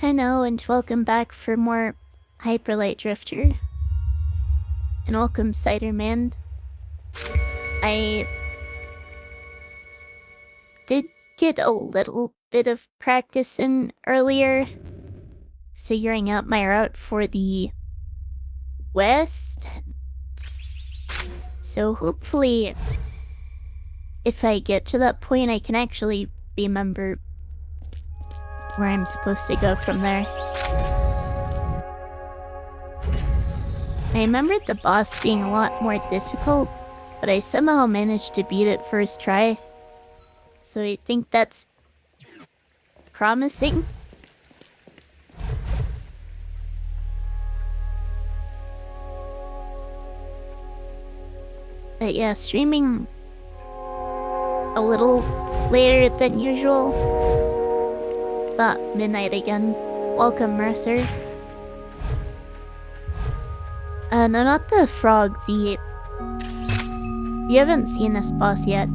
Hello and welcome back for more Hyperlight Drifter. And welcome Ciderman. I did get a little bit of practice in earlier, figuring out my route for the west. So hopefully, if I get to that point, I can actually remember where I'm supposed to go from there. I remembered the boss being a lot more difficult, but I somehow managed to beat it first try. So I think that's promising. But yeah, streaming a little later than usual. About midnight again. Welcome, Mercer. No, not the frog, the... You haven't seen this boss yet.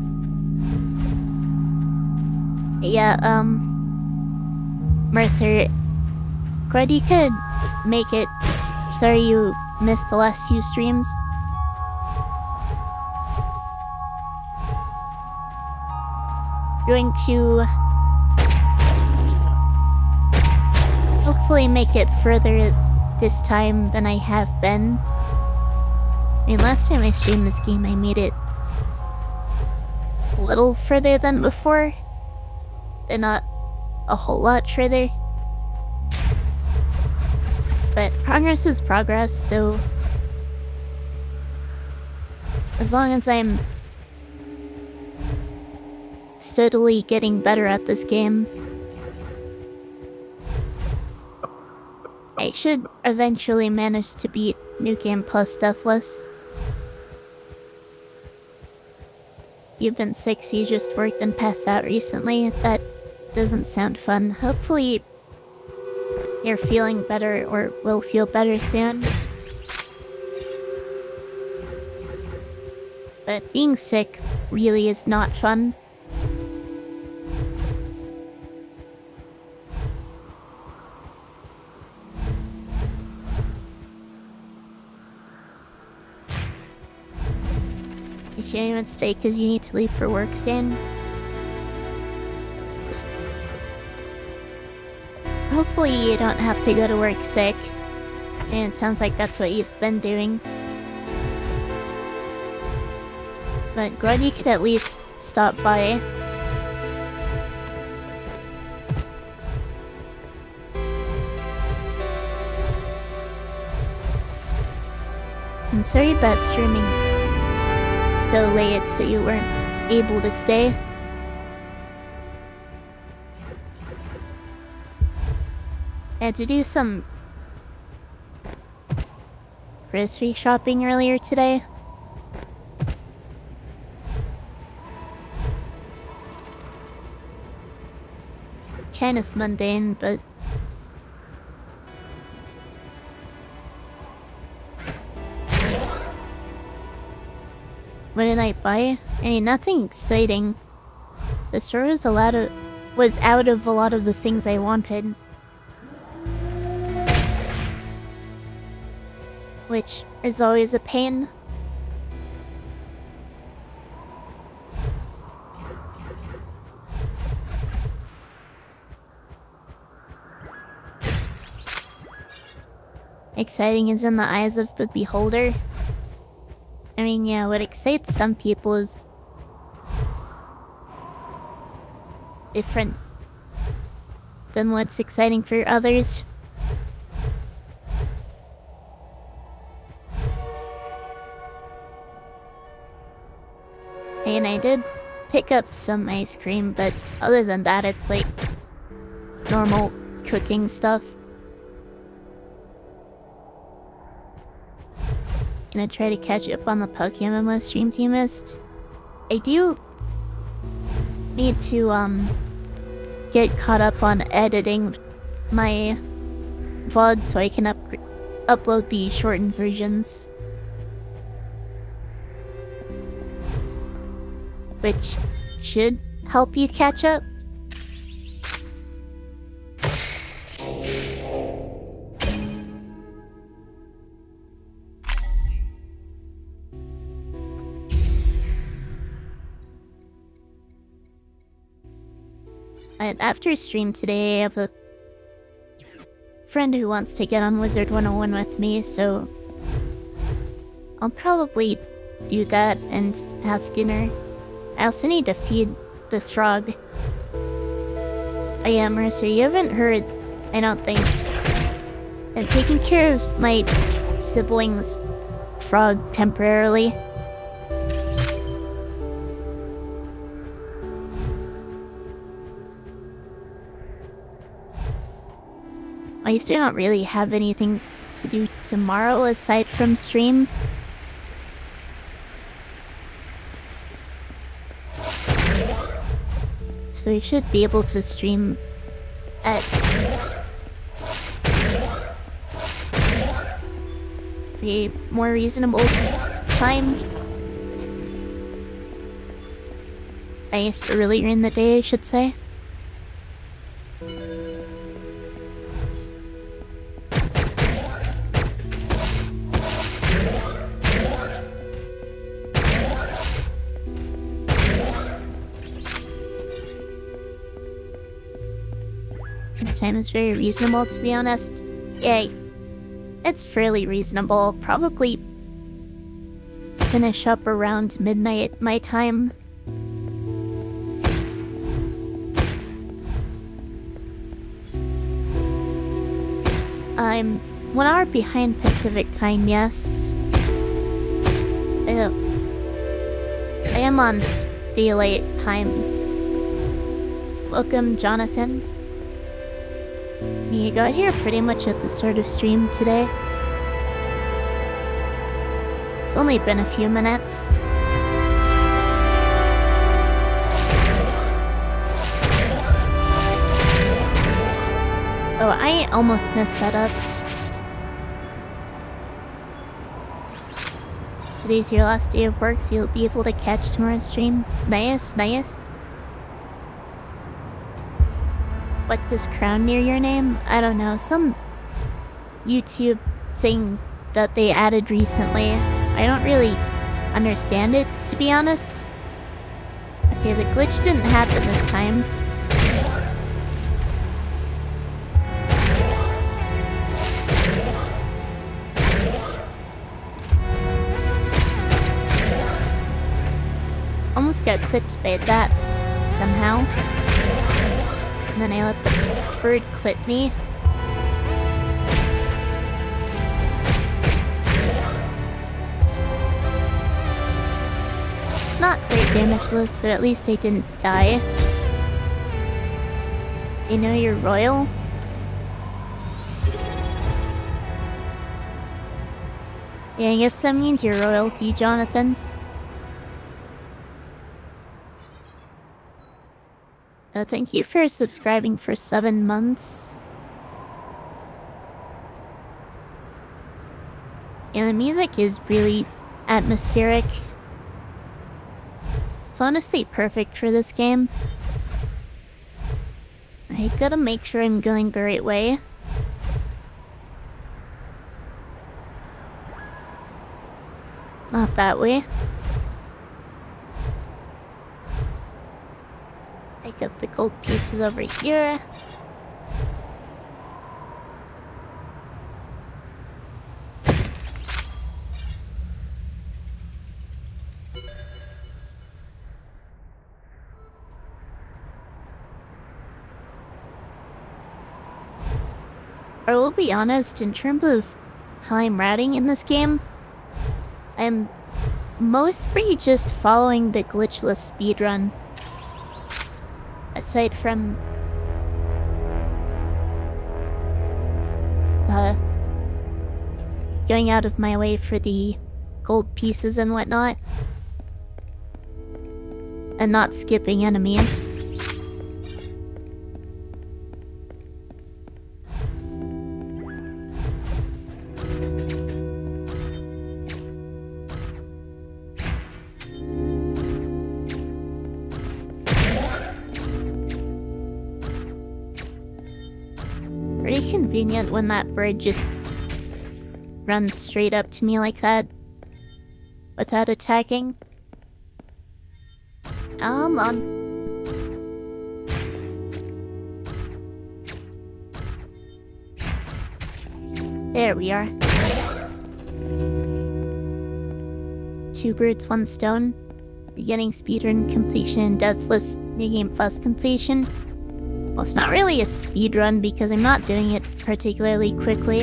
Yeah, Mercer, glad you could make it. Sorry you missed the last few streams. Going to hopefully make it further this time than I have been. I mean, last time I streamed this game, I made it a little further than before, but not a whole lot further. But progress is progress, so as long as I'm steadily getting better at this game, I should eventually manage to beat New Game Plus Deathless. You've been sick, so you just worked and passed out recently. That doesn't sound fun. Hopefully you're feeling better or will feel better soon. But being sick really is not fun. You can't even stay because you need to leave for work soon. Hopefully you don't have to go to work sick. And it sounds like that's what you've been doing. But glad you could at least stop by. I'm sorry about streaming so late so you weren't able to stay. I had to do some grocery shopping earlier today. Kind of mundane, but what did I buy? I mean, nothing exciting. The store was out of a lot of the things I wanted. Which is always a pain. Exciting is in the eyes of the beholder. I mean, yeah, what excites some people is different than what's exciting for others. And I did pick up some ice cream, but other than that, it's like normal cooking stuff. Gonna try to catch up on the Pokemon streams you missed. I do need to get caught up on editing my VOD so I can upload the shortened versions, which should help you catch up. After stream today, I have a friend who wants to get on Wizard 101 with me, so I'll probably do that and have dinner. I also need to feed the frog. Oh yeah, Mercer, you haven't heard, I don't think. I'm taking care of my siblings' frog temporarily. I used to not really have anything to do tomorrow aside from stream. So we should be able to stream at a more reasonable time. I guess earlier in the day, I should say. This time is very reasonable, to be honest. Yeah, it's fairly reasonable. Probably finish up around midnight my time. I'm 1 hour behind Pacific time, yes. I am on daylight time. Welcome, Jonathan. You got here pretty much at the start of stream today. It's only been a few minutes. Oh, I almost messed that up. Today's your last day of work, so you'll be able to catch tomorrow's stream. Nice, nice. What's this crown near your name? I don't know, some YouTube thing that they added recently. I don't really understand it, to be honest. Okay, the glitch didn't happen this time. Almost got clipped by that somehow. And then I let the bird clip me. Not great damageless, but at least I didn't die. You know you're royal? Yeah, I guess that means you're royalty, Jonathan. Thank you for subscribing for 7 months. Yeah, the music is really atmospheric. It's honestly perfect for this game. I gotta make sure I'm going the right way. Not that way. Take up the gold pieces over here. I will be honest, in terms of how I'm ratting in this game, I'm mostly just following the glitchless speedrun. Aside from going out of my way for the gold pieces and whatnot, and not skipping enemies. Pretty convenient when that bird just runs straight up to me like that without attacking. Come on. There we are. 2 birds, 1 stone. Beginning speedrun completion and Deathless new game fuss completion. Well, it's not really a speedrun because I'm not doing it particularly quickly.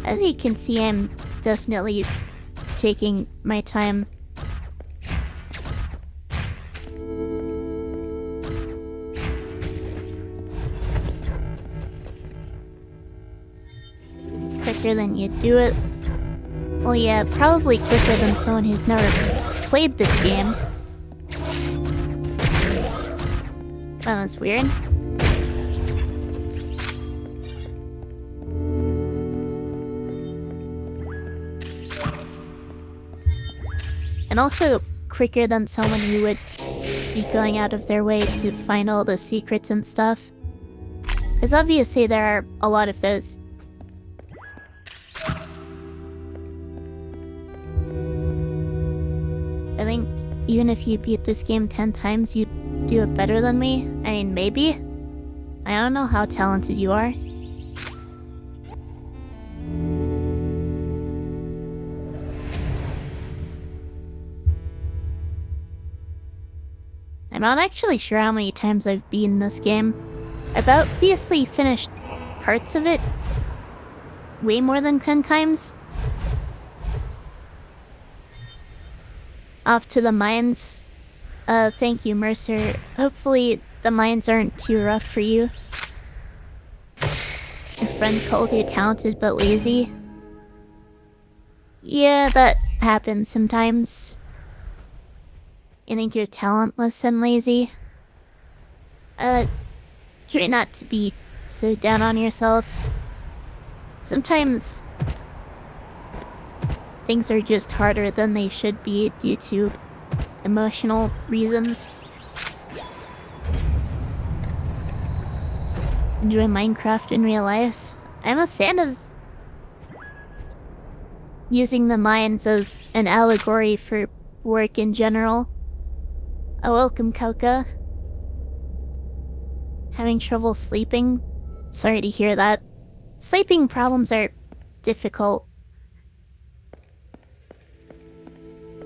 As you can see, I'm definitely taking my time. Quicker than you do it. Well, yeah, probably quicker than someone who's never played this game. That was weird. And also quicker than someone who would be going out of their way to find all the secrets and stuff. Because obviously there are a lot of those. I think even if you beat this game 10 times, you'd do it better than me. I mean, maybe? I don't know how talented you are. I'm not actually sure how many times I've beaten this game. I've obviously finished parts of it way more than 10 times. Off to the mines. Thank you, Mercer. Hopefully the mines aren't too rough for you. Your friend called you talented but lazy. Yeah, that happens sometimes. You think you're talentless and lazy? Try not to be so down on yourself. Sometimes things are just harder than they should be due to emotional reasons. Enjoy Minecraft in real life. I'm a fan of using the mines as an allegory for work in general. Welcome, Kauka. Having trouble sleeping? Sorry to hear that. Sleeping problems are difficult.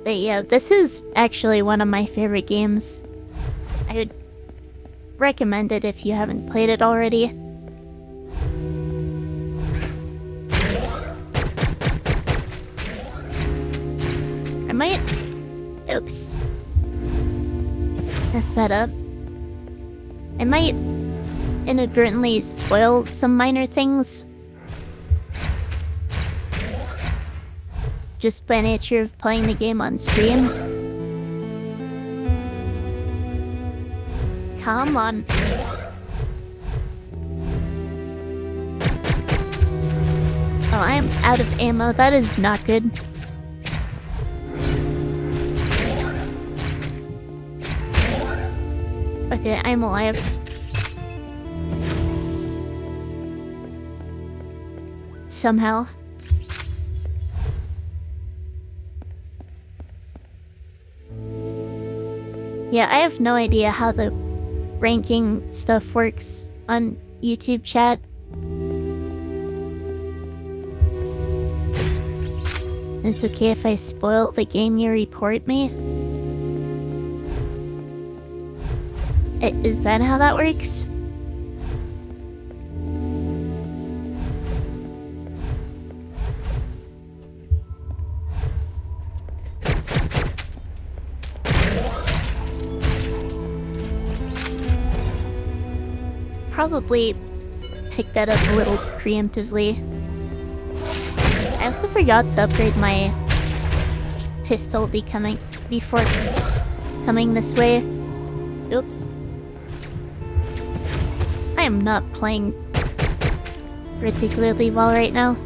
But yeah, this is actually one of my favorite games. I would recommend it if you haven't played it already. I might... Oops. Mess that up. I might inadvertently spoil some minor things. Just by nature of playing the game on stream. Come on. Oh, I'm out of ammo. That is not good. Okay, I'm alive. Somehow. Yeah, I have no idea how the ranking stuff works on YouTube chat. It's okay if I spoil the game you report me? Is that how that works? Probably pick that up a little preemptively. I also forgot to upgrade my pistol before coming this way. Oops. I am not playing particularly well right now.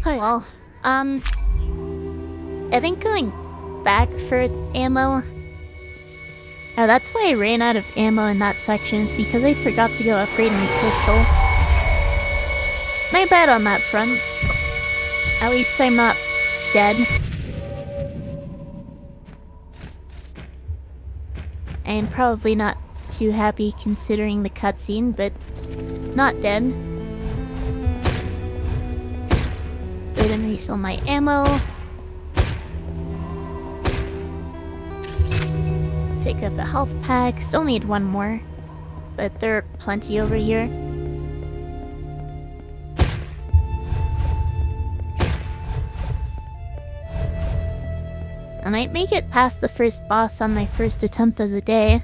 Well, I think going back for ammo... Oh, that's why I ran out of ammo in that section, is because I forgot to go upgrade my pistol. My bad on that front. At least I'm not dead. I am probably not too happy considering the cutscene, but not dead. Go ahead and refill my ammo. Pick up a health pack. Still need one more, but there are plenty over here. I might make it past the first boss on my first attempt of the day.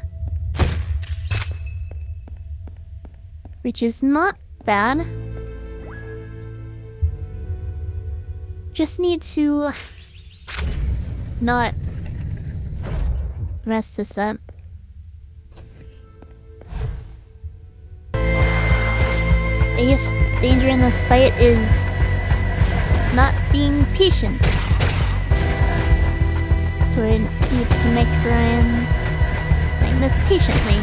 Which is not bad. Just need to not mess this up. Biggest danger in this fight is not being patient. So I need to make sure I'm playing this patiently.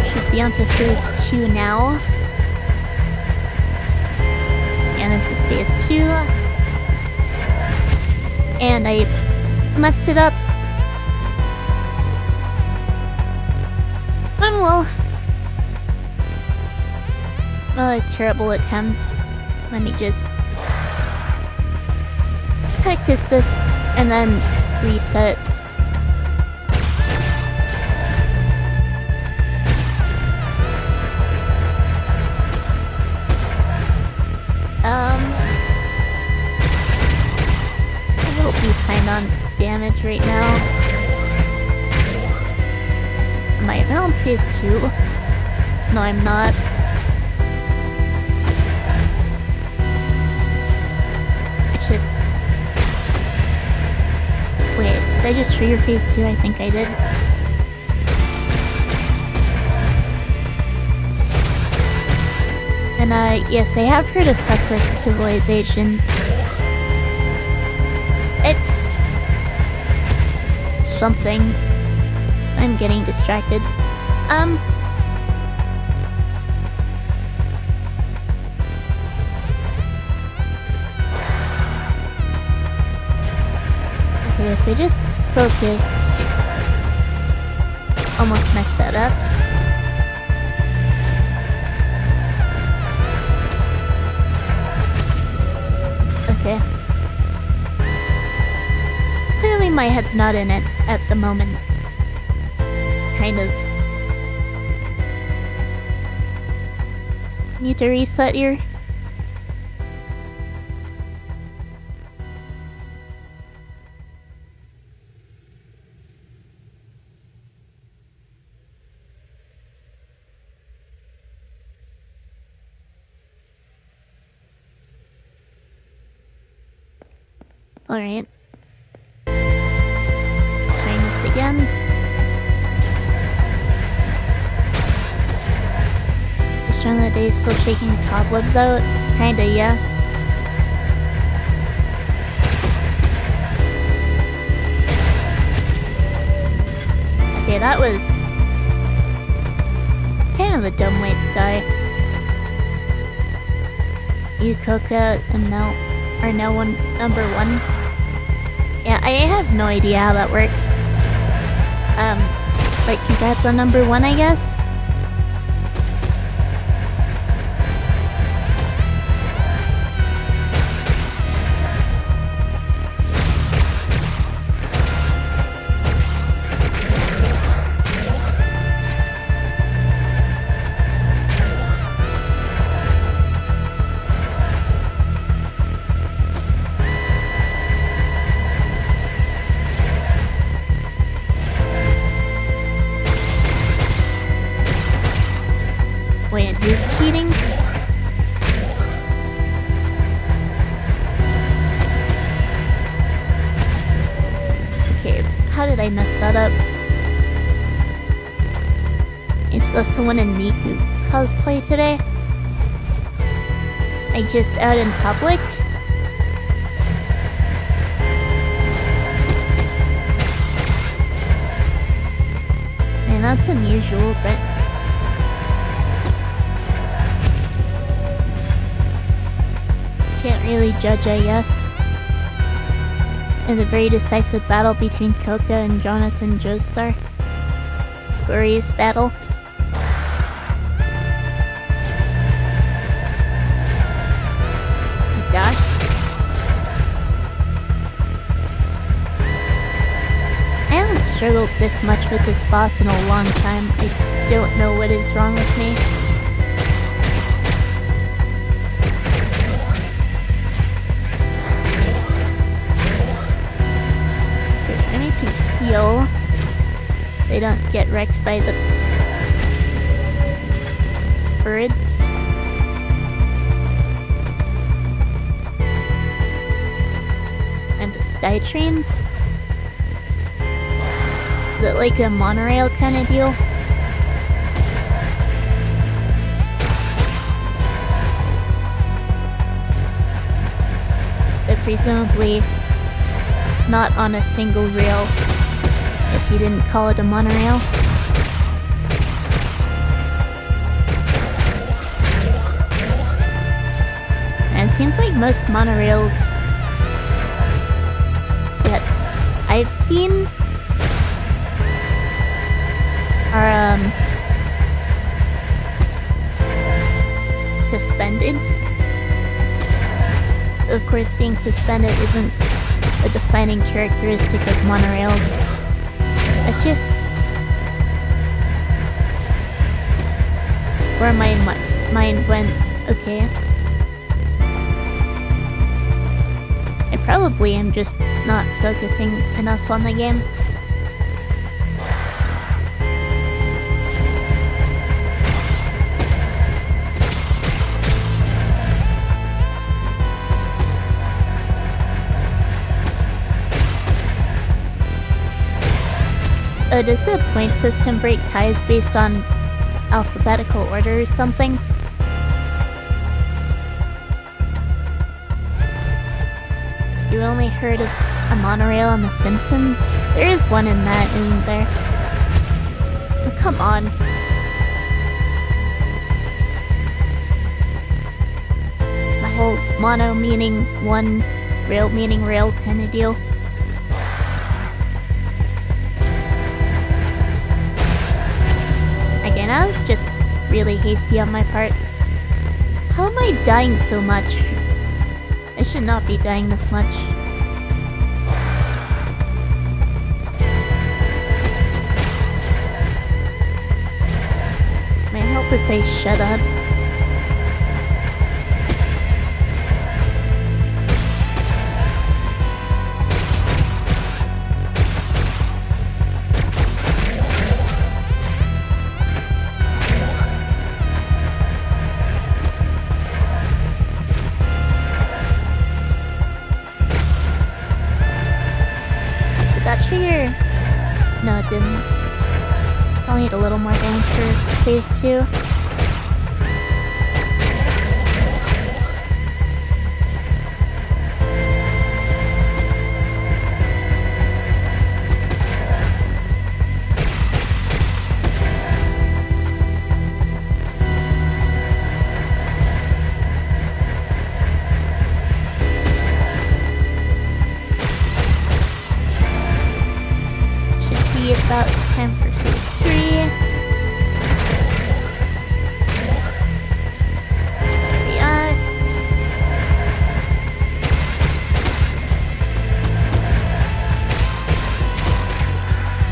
Should be onto phase 2 now. And this is phase 2. And I messed it up. Well. Terrible attempts. Let me just practice this and then reset. A little behind on damage right now. Am I around phase 2? No, I'm not. Wait, did I just trigger phase 2? I think I did. And yes, I have heard of Republic Civilization. It's something. I'm getting distracted. If I just focus... Almost messed that up. Okay. Clearly my head's not in it at the moment. Kind of. Need to reset here. Alright. Trying this again. Just trying that day still shaking the cobwebs out. Kinda, yeah. Okay, that was kind of a dumb way to die. You Coca and now are now number 1. Yeah, I have no idea how that works. But congrats on number 1, I guess. Wait, who's cheating? Okay, how did I mess that up? You're supposed to win a Miku cosplay today? I just out in public? mean, that's unusual, but... can't really judge, I guess. In the very decisive battle between Coca and Jonathan Joestar. Glorious battle. Oh gosh. I haven't struggled this much with this boss in a long time. I don't know what is wrong with me. I need to heal so I don't get wrecked by the birds. And the sky train. Is it like a monorail kind of deal? But presumably not on a single rail, if you didn't call it a monorail. And it seems like most monorails that I've seen are suspended. Of course, being suspended isn't a deciding characteristic of monorails. It's just where my mind went. Okay, I probably am just not focusing enough on the game. Does the point system break ties based on alphabetical order or something? You only heard of a monorail on The Simpsons? There is one in that, isn't there? Oh, come on. The whole mono meaning one, rail meaning rail kind of deal. Again, that was just really hasty on my part. How am I dying so much? I should not be dying this much. May I help if I shut up? Trigger? No, it didn't. Still need a little more damage for phase 2. About time for phase 3. There we are.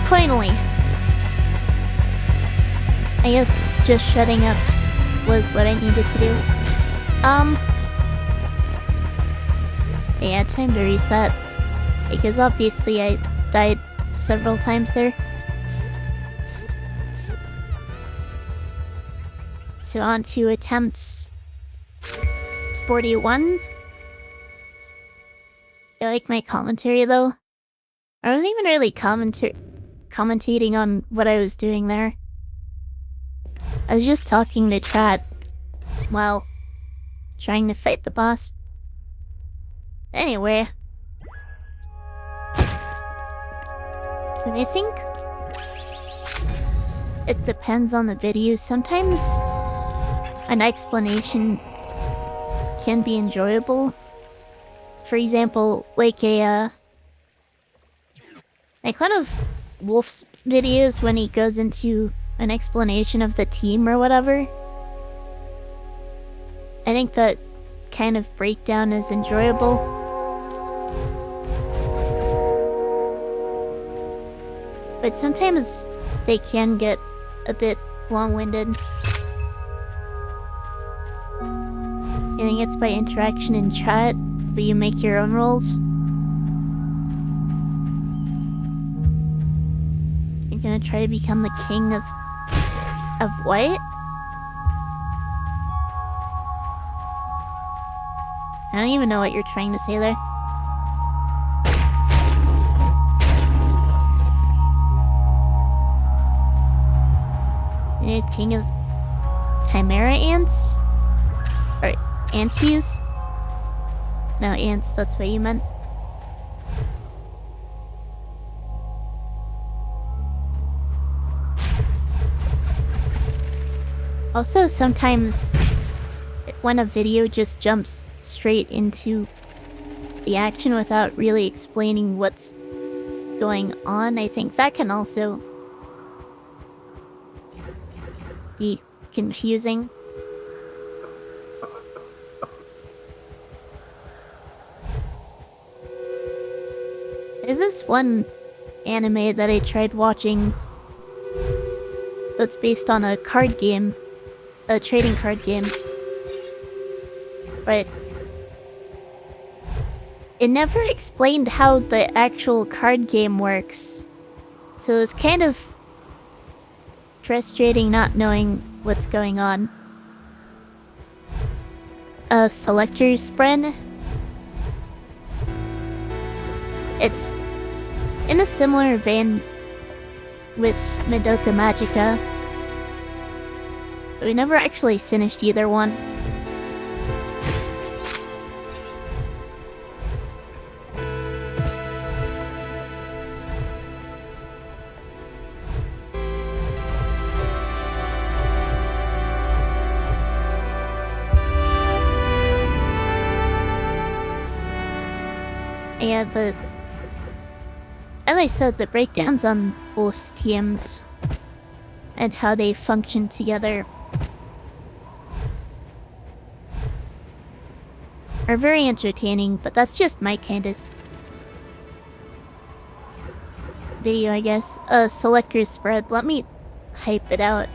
Finally. I guess just shutting up was what I needed to do. Yeah, time to reset. Because obviously I died several times there. So on to attempt 41. I like my commentary though. I wasn't even really commentating on what I was doing there. I was just talking to chat while trying to fight the boss. Anyway. I think it depends on the video. Sometimes an explanation can be enjoyable. For example, like like one of Wolf's videos when he goes into an explanation of the team or whatever. I think that kind of breakdown is enjoyable. But sometimes they can get a bit long-winded. I think it's by interaction in chat, but you make your own rules. You're gonna try to become the king of what? I don't even know what you're trying to say there. You're king of chimera ants? Or anties? No, ants, that's what you meant. Also, sometimes when a video just jumps straight into the action without really explaining what's going on, I think that can also be confusing. There's this one anime that I tried watching that's based on a card game, a trading card game, but it never explained how the actual card game works, so it's kind of frustrating not knowing what's going on. A selector spread. It's in a similar vein with Madoka Magica. We never actually finished either one. Yeah, as I said, the breakdowns on both teams and how they function together are very entertaining, but that's just my kind of video, I guess. Selector spread. Let me type it out.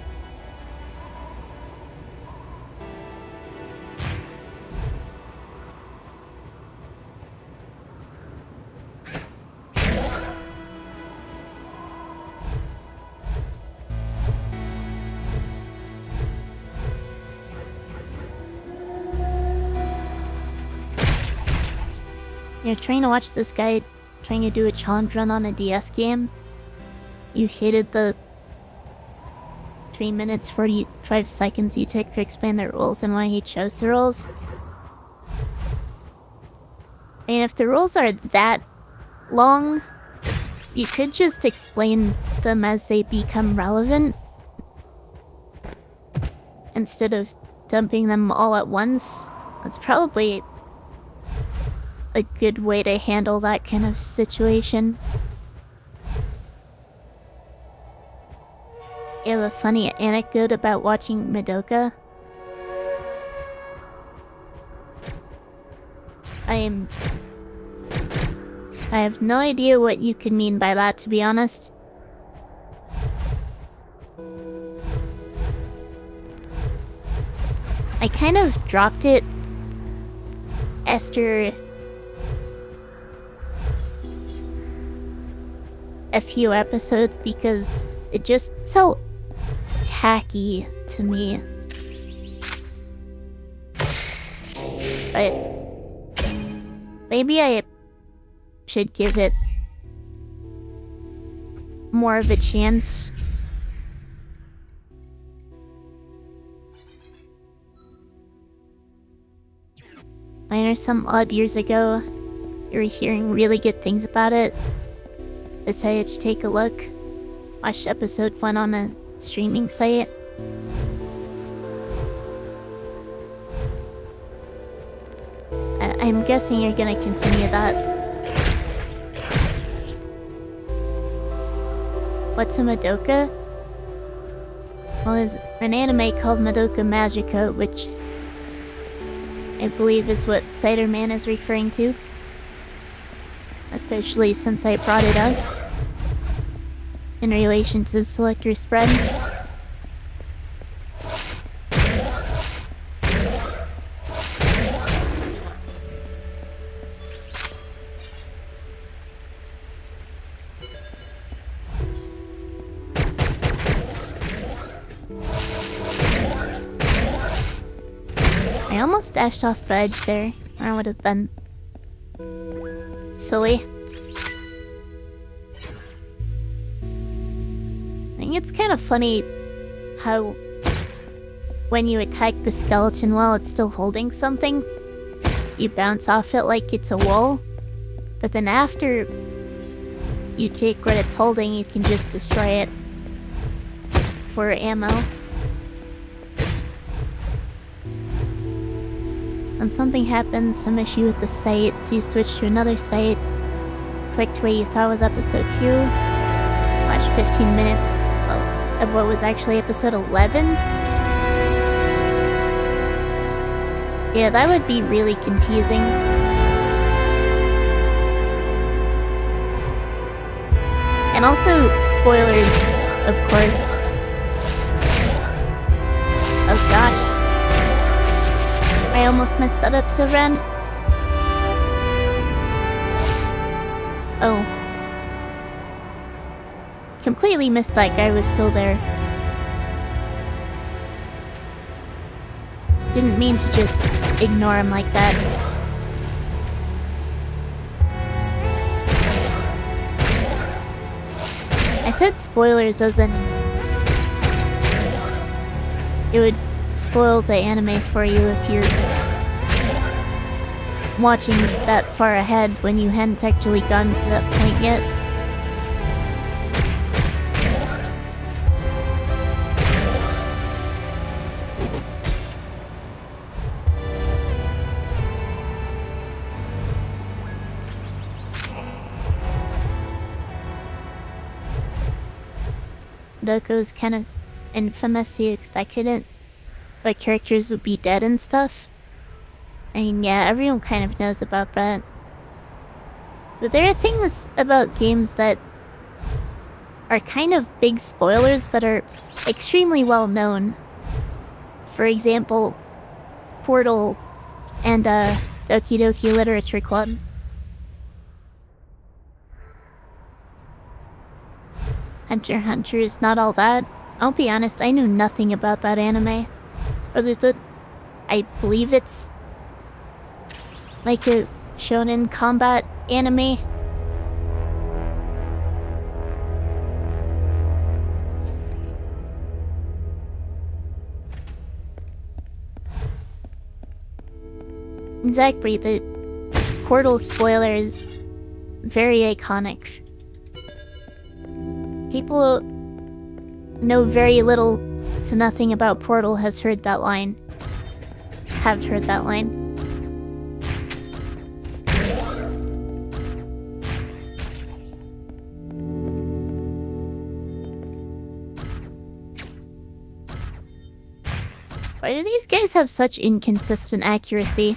You're trying to watch this guy trying to do a challenge run on a DS game. You hated the 3 minutes 45 seconds he took to explain the rules and why he chose the rules. And if the rules are that long, you could just explain them as they become relevant instead of dumping them all at once. That's probably a good way to handle that kind of situation. I have a funny anecdote about watching Madoka. I have no idea what you could mean by that, to be honest. I kind of dropped it after a few episodes because it just felt tacky to me. But maybe I should give it more of a chance. I know some odd years ago, you were hearing really good things about it. Decided to take a look. Watched episode 1 on a streaming site. I'm guessing you're gonna continue that. What's a Madoka? Well, there's an anime called Madoka Magica, which I believe is what Cider Man is referring to. Especially since I brought it up in relation to Selector Spread. I almost dashed off the edge there. I would have been silly. I think it's kind of funny how when you attack the skeleton while it's still holding something, you bounce off it like it's a wall, but then after you take what it's holding, you can just destroy it for ammo. When something happens, some issue with the site, so you switch to another site, clicked where you thought was episode 2, watched 15 minutes of what was actually episode 11. Yeah, that would be really confusing. And also, spoilers, of course. Oh gosh. I almost messed that up, so Ren. Oh. Completely missed that guy was still there. Didn't mean to just ignore him like that. I said spoilers as in it would spoil the anime for you if you're watching that far ahead when you hadn't actually gotten to that point yet. Madoka's kind of infamous, you expected it. But characters would be dead and stuff. I mean, yeah, everyone kind of knows about that. But there are things about games that are kind of big spoilers, but are extremely well known. For example, Portal and Doki Doki Literature Club. Hunter x Hunter is not all that. I'll be honest, I knew nothing about that anime. Other than, I believe it's like a shonen combat anime. Exactly, the Portal spoiler is very iconic. People know very little to nothing about Portal have heard that line. Why do these guys have such inconsistent accuracy?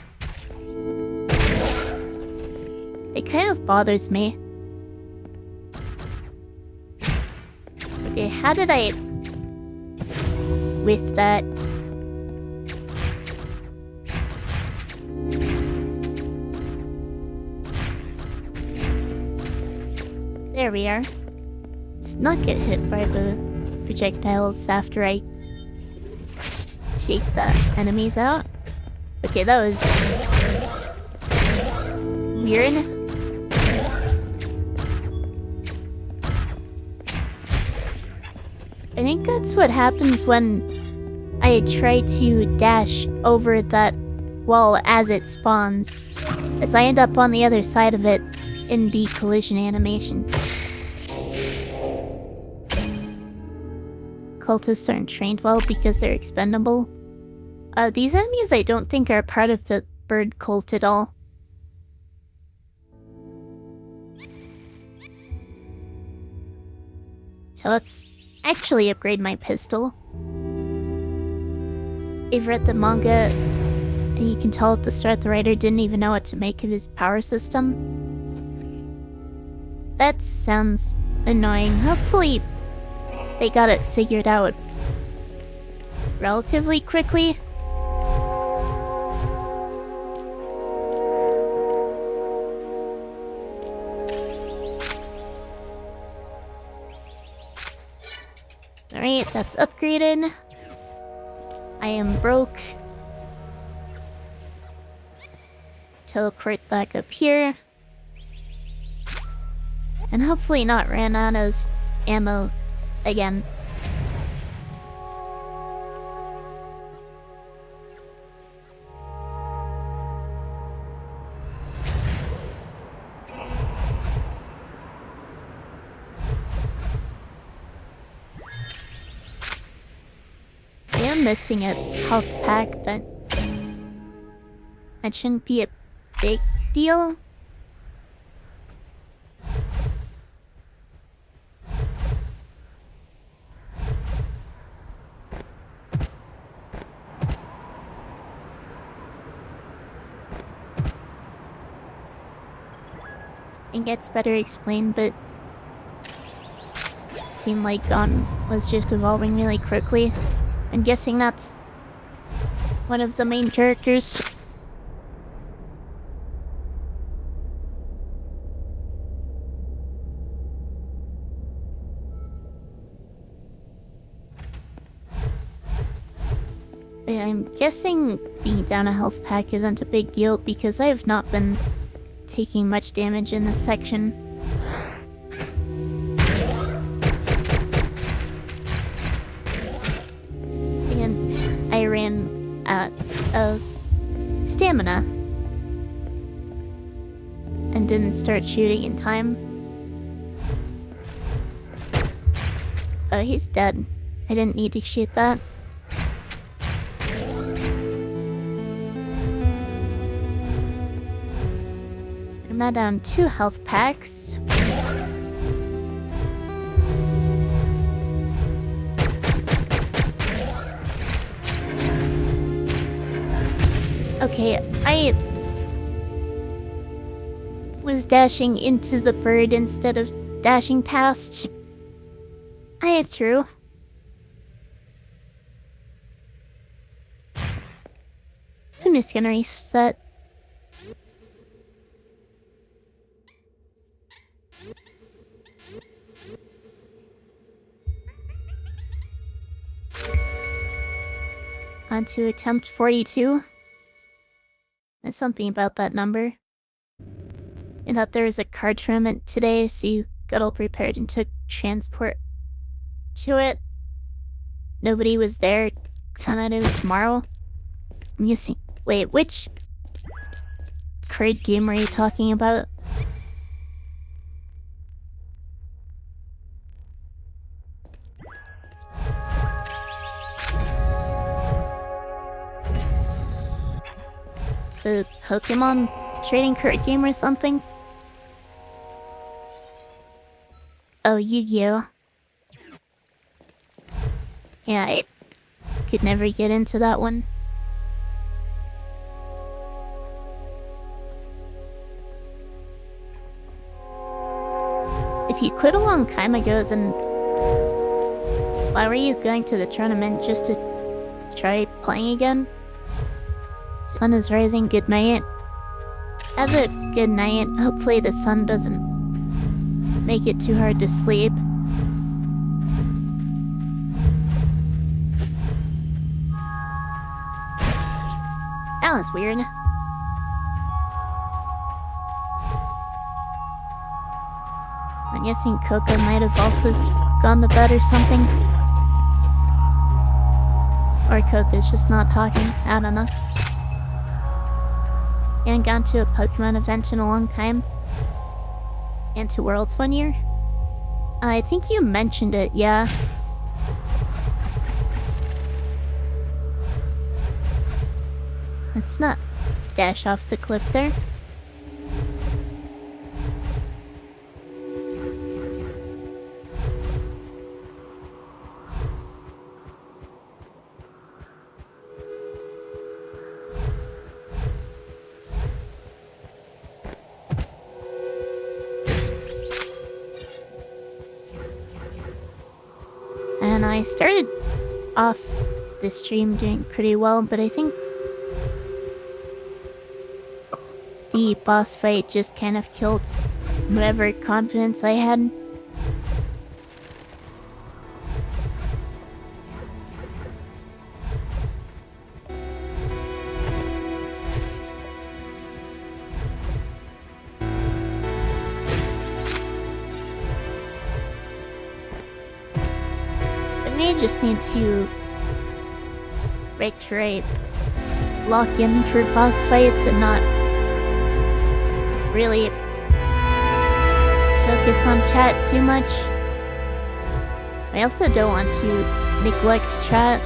It kind of bothers me. Okay, how did I... with that... There we are. Let's not get hit by the projectiles after I take the enemies out. Okay, that was weird. I think that's what happens when I try to dash over that wall as it spawns, as I end up on the other side of it in the collision animation. cultists aren't trained well because they're expendable. These enemies I don't think are part of the bird cult at all. So let's actually upgrade my pistol. I've read the manga, and you can tell at the start the writer didn't even know what to make of his power system. That sounds annoying. Hopefully they got it figured out relatively quickly. Alright, that's upgraded. I am broke. Teleport back up here. And hopefully not ran out of ammo again. I am missing a health pack, but that shouldn't be a big deal. It gets better explained, but seemed like Gon was just evolving really quickly. I'm guessing that's one of the main characters. But I'm guessing being down a health pack isn't a big deal because I have not been taking much damage in this section. And I ran out of stamina and didn't start shooting in time. Oh, he's dead. I didn't need to shoot that. I'm now down 2 health packs. Okay, I was dashing into the bird instead of dashing past. I threw. I'm just gonna reset. On to attempt 42. There's something about that number. I thought there was a card tournament today, so you got all prepared and took transport to it. Nobody was there. Found out it was tomorrow. I'm guessing. Wait, which card game are you talking about? The Pokemon trading card game or something? Oh, Yu-Gi-Oh! Yeah, I could never get into that one. If you quit a long time ago, then why were you going to the tournament just to try playing again? Sun is rising, good night. Have a good night. Hopefully the sun doesn't make it too hard to sleep. That was weird. I'm guessing Coco might have also gone to bed or something. Or Coco's just not talking, I don't know. And gone to a Pokemon event in a long time. And to Worlds 1 year. I think you mentioned it, yeah. Let's not dash off the cliff there. And I started off this stream doing pretty well, but I think the boss fight just kind of killed whatever confidence I had. I may just need to make sure I lock in for boss fights and not really focus on chat too much. I also don't want to neglect chat.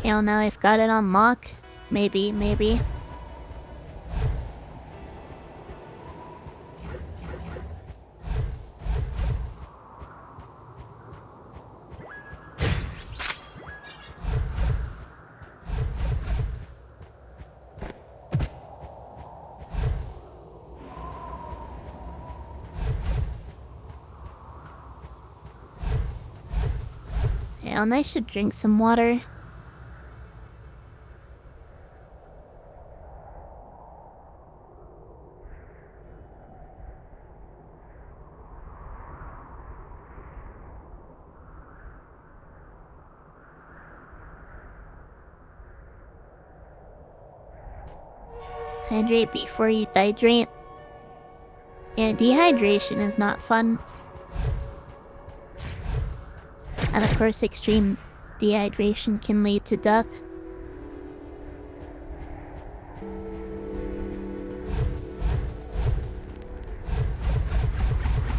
You know, now I've got it on lock. Maybe. Yeah, and I should drink some water. Hydrate before you dehydrate. Yeah, dehydration is not fun. And of course, extreme dehydration can lead to death.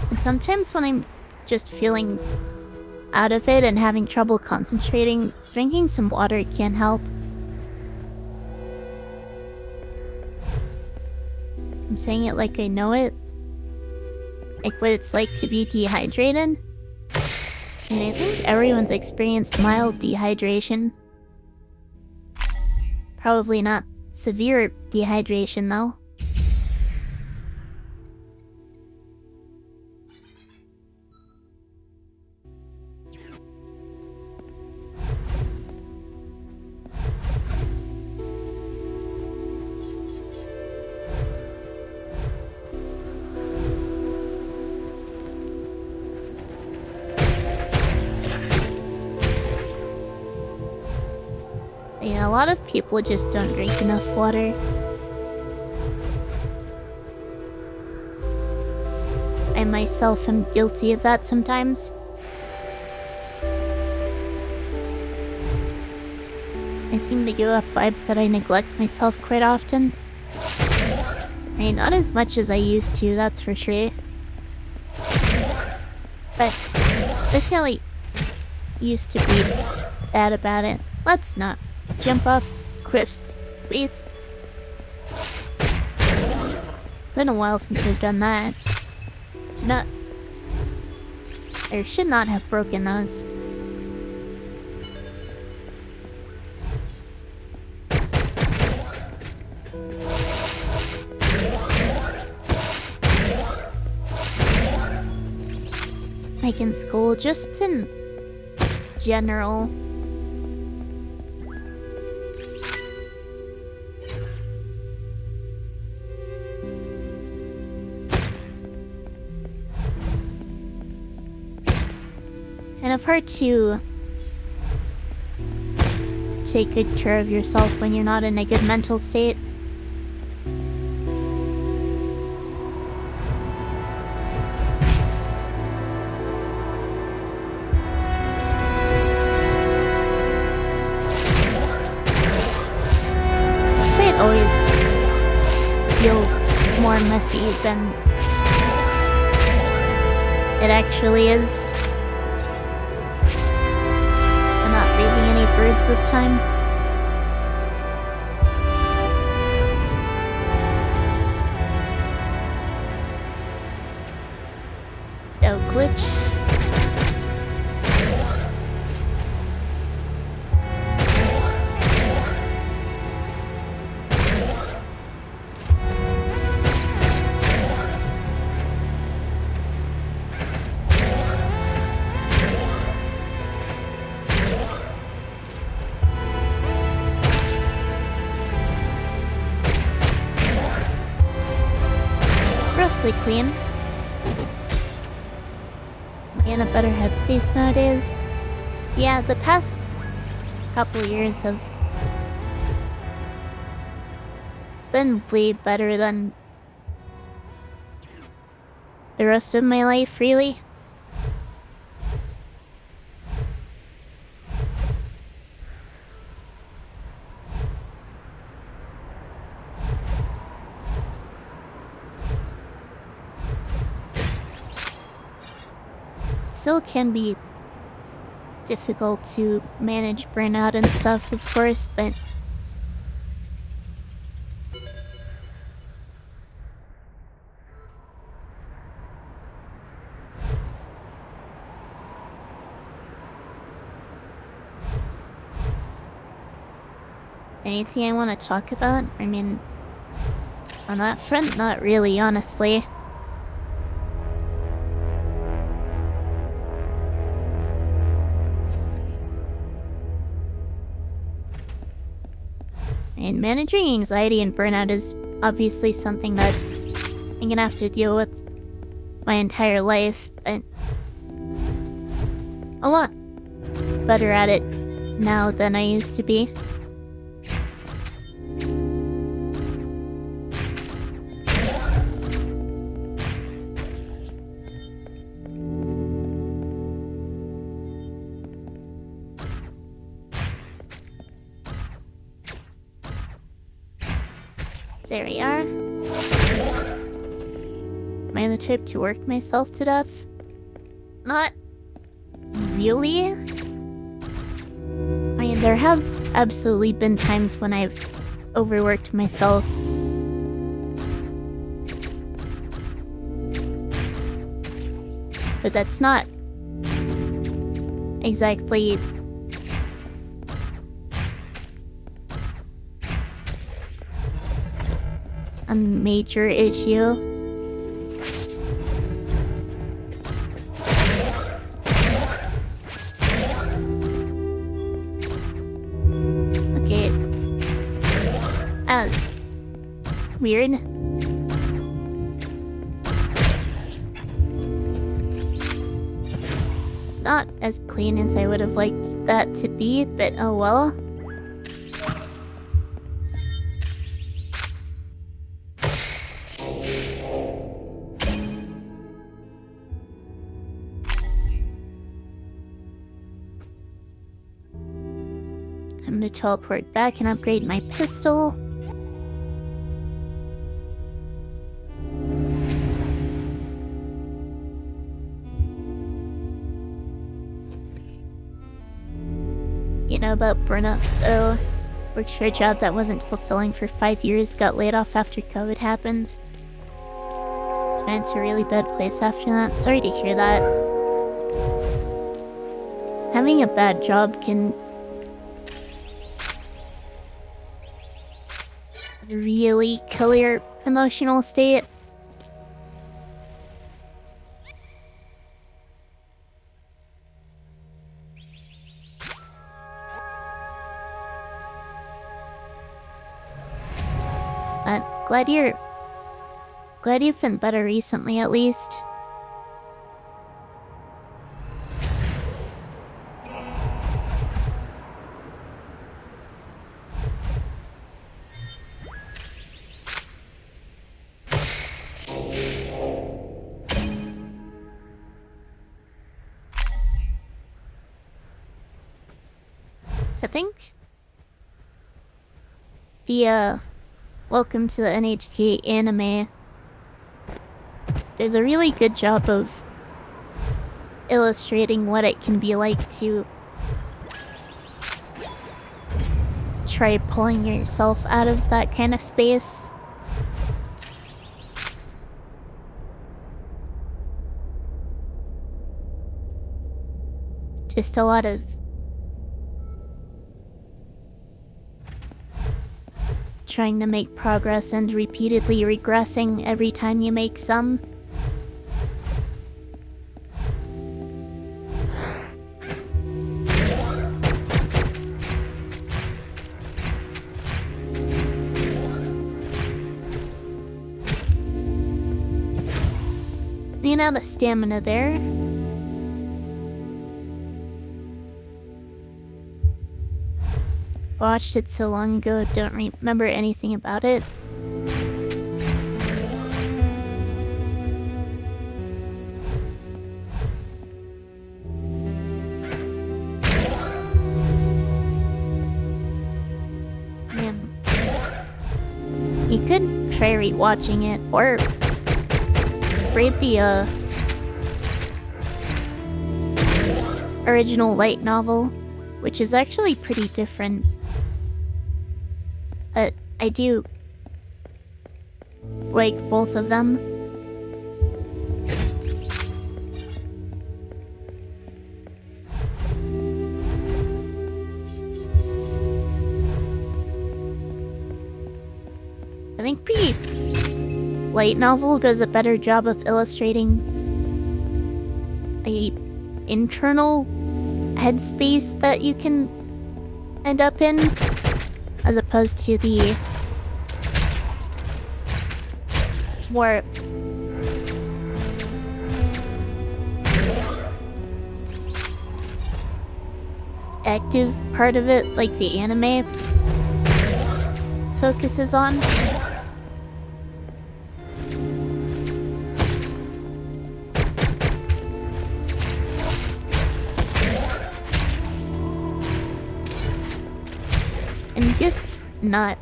And sometimes when I'm just feeling out of it and having trouble concentrating, drinking some water can help. I'm saying it like I know it. Like what it's like to be dehydrated. And I think everyone's experienced mild dehydration. Probably not severe dehydration though. Yeah, a lot of people just don't drink enough water. I myself am guilty of that sometimes. I seem to give a vibe that I neglect myself quite often. I mean, not as much as I used to, that's for sure. But I feel like used to be bad about it. Let's not jump off cliffs, please. Been a while since I've done that. I should not have broken those. I can school just in general. Kind of hard to take good care of yourself when you're not in a good mental state. more messy than it actually is. I'm not leaving any birds this time. No glitch. Mostly clean. Am I in a better headspace nowadays? Yeah, the past couple years have been way better than the rest of my life, really. Still can be difficult to manage burnout and stuff, of course, but anything I want to talk about? I mean, on that front, not really, honestly. And managing anxiety and burnout is obviously something that I'm gonna have to deal with my entire life, but a lot better at it now than I used to be. There we are. Am I on the trip to work myself to death? Not really. I mean, there have absolutely been times when I've overworked myself. But that's not exactly a major issue. Okay. As weird. Not as clean as I would have liked that to be, but oh well. I'm gonna teleport back and upgrade my pistol. You know about burnout, though? Worked for a job that wasn't fulfilling for 5 years, got laid off after COVID happened. Went to a really bad place after that. Sorry to hear that. Having a bad job can really kill your emotional state. But glad you've been better recently, at least. I think the welcome to the NHK anime there's a really good job of illustrating what it can be like to try pulling yourself out of that kind of space. Just a lot of trying to make progress and repeatedly regressing every time you make some. You know, the stamina there. Watched it so long ago, don't remember anything about it. Man. You could try rewatching it, or read the original light novel, which is actually pretty different. I do like both of them. I think the light novel does a better job of illustrating a internal headspace that you can end up in, as opposed to the more active part of it, like the anime focuses on. And just not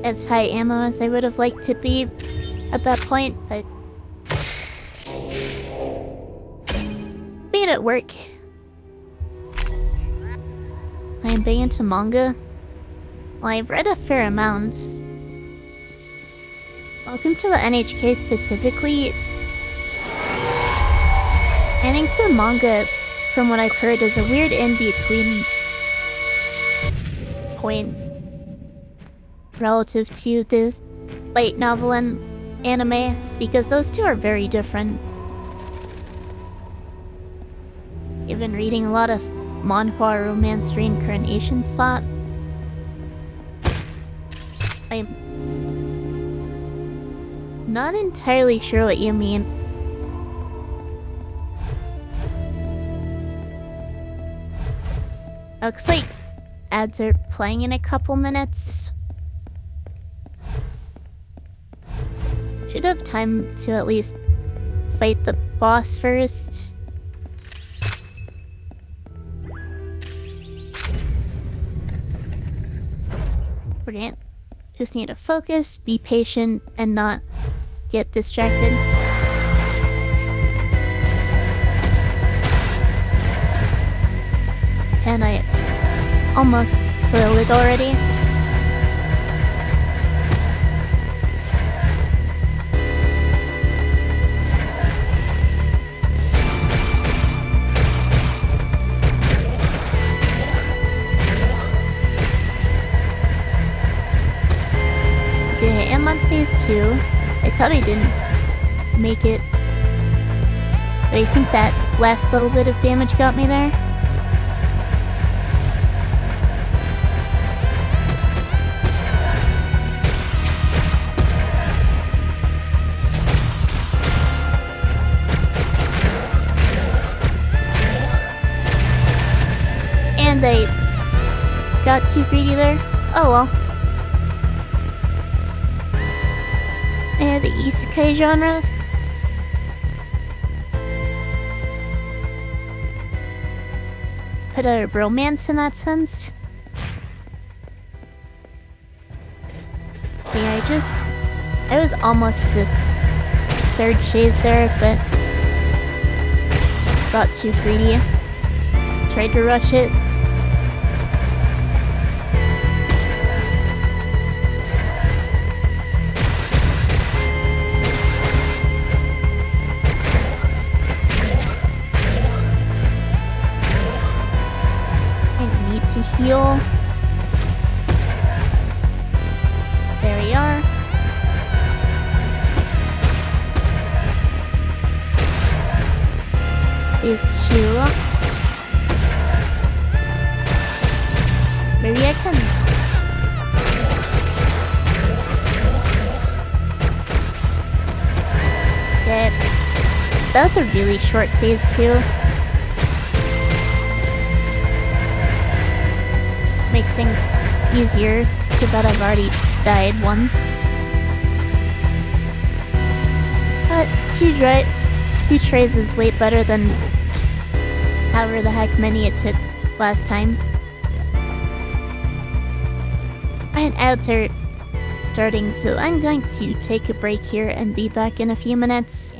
as high ammo as I would have liked to be at that point, but made it work. I am big into manga. Well, I've read a fair amount. Welcome to the NHK specifically. I think the manga, from what I've heard, is a weird in-between point relative to the light novel and anime, because those two are very different. I've been reading a lot of manhwa romance reincarnation slot. I'm not entirely sure what you mean. Looks like ads are playing in a couple minutes. Should have time to at least fight the boss first. Brilliant. Just need to focus, be patient, and not get distracted. And I almost soiled it already. Okay, I am on phase 2. I thought I didn't make it, but I think that last little bit of damage got me there. And I got too greedy there. Oh well. Yeah, the isekai genre. Put a romance in that sense. I was almost to third chase there, but got too greedy. Tried to rush it. I need to heal. There we are. Phase 2. Maybe I can... Okay. That was a really short phase 2. Makes things easier. Too bad I've already died once. But two trays is way better than however the heck many it took last time. And ads are starting, so I'm going to take a break here and be back in a few minutes.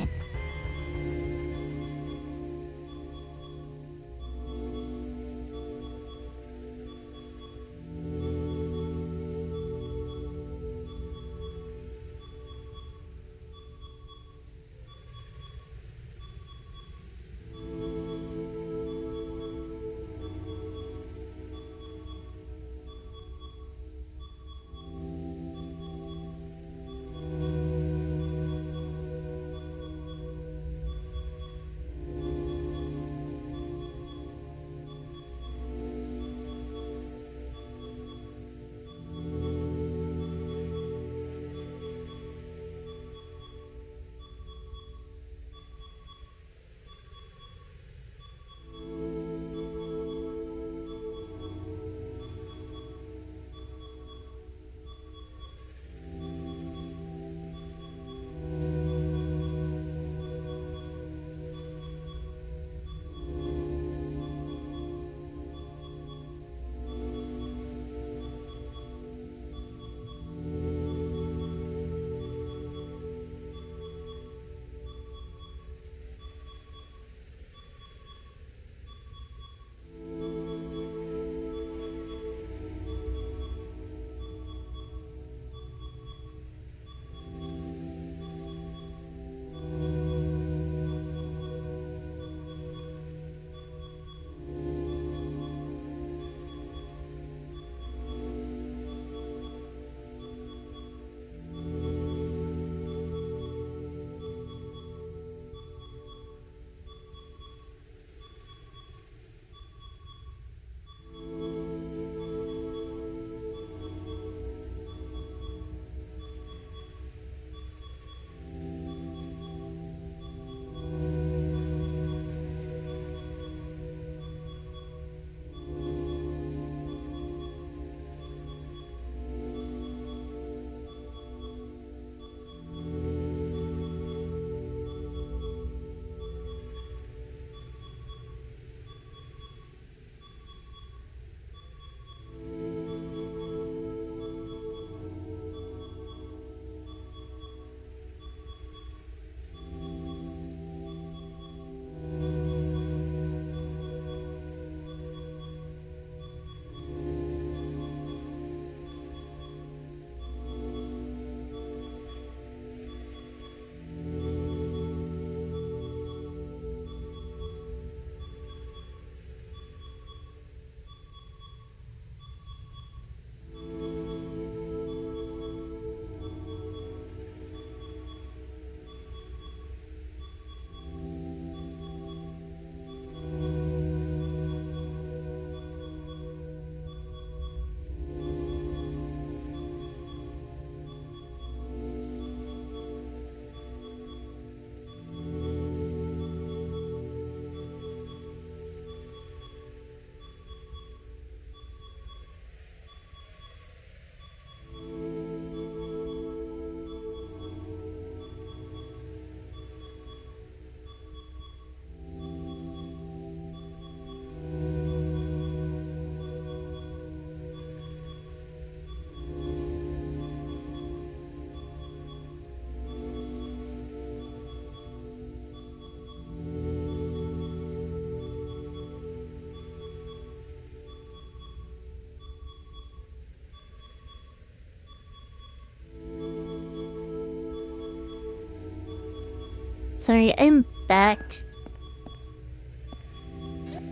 Sorry, I'm back.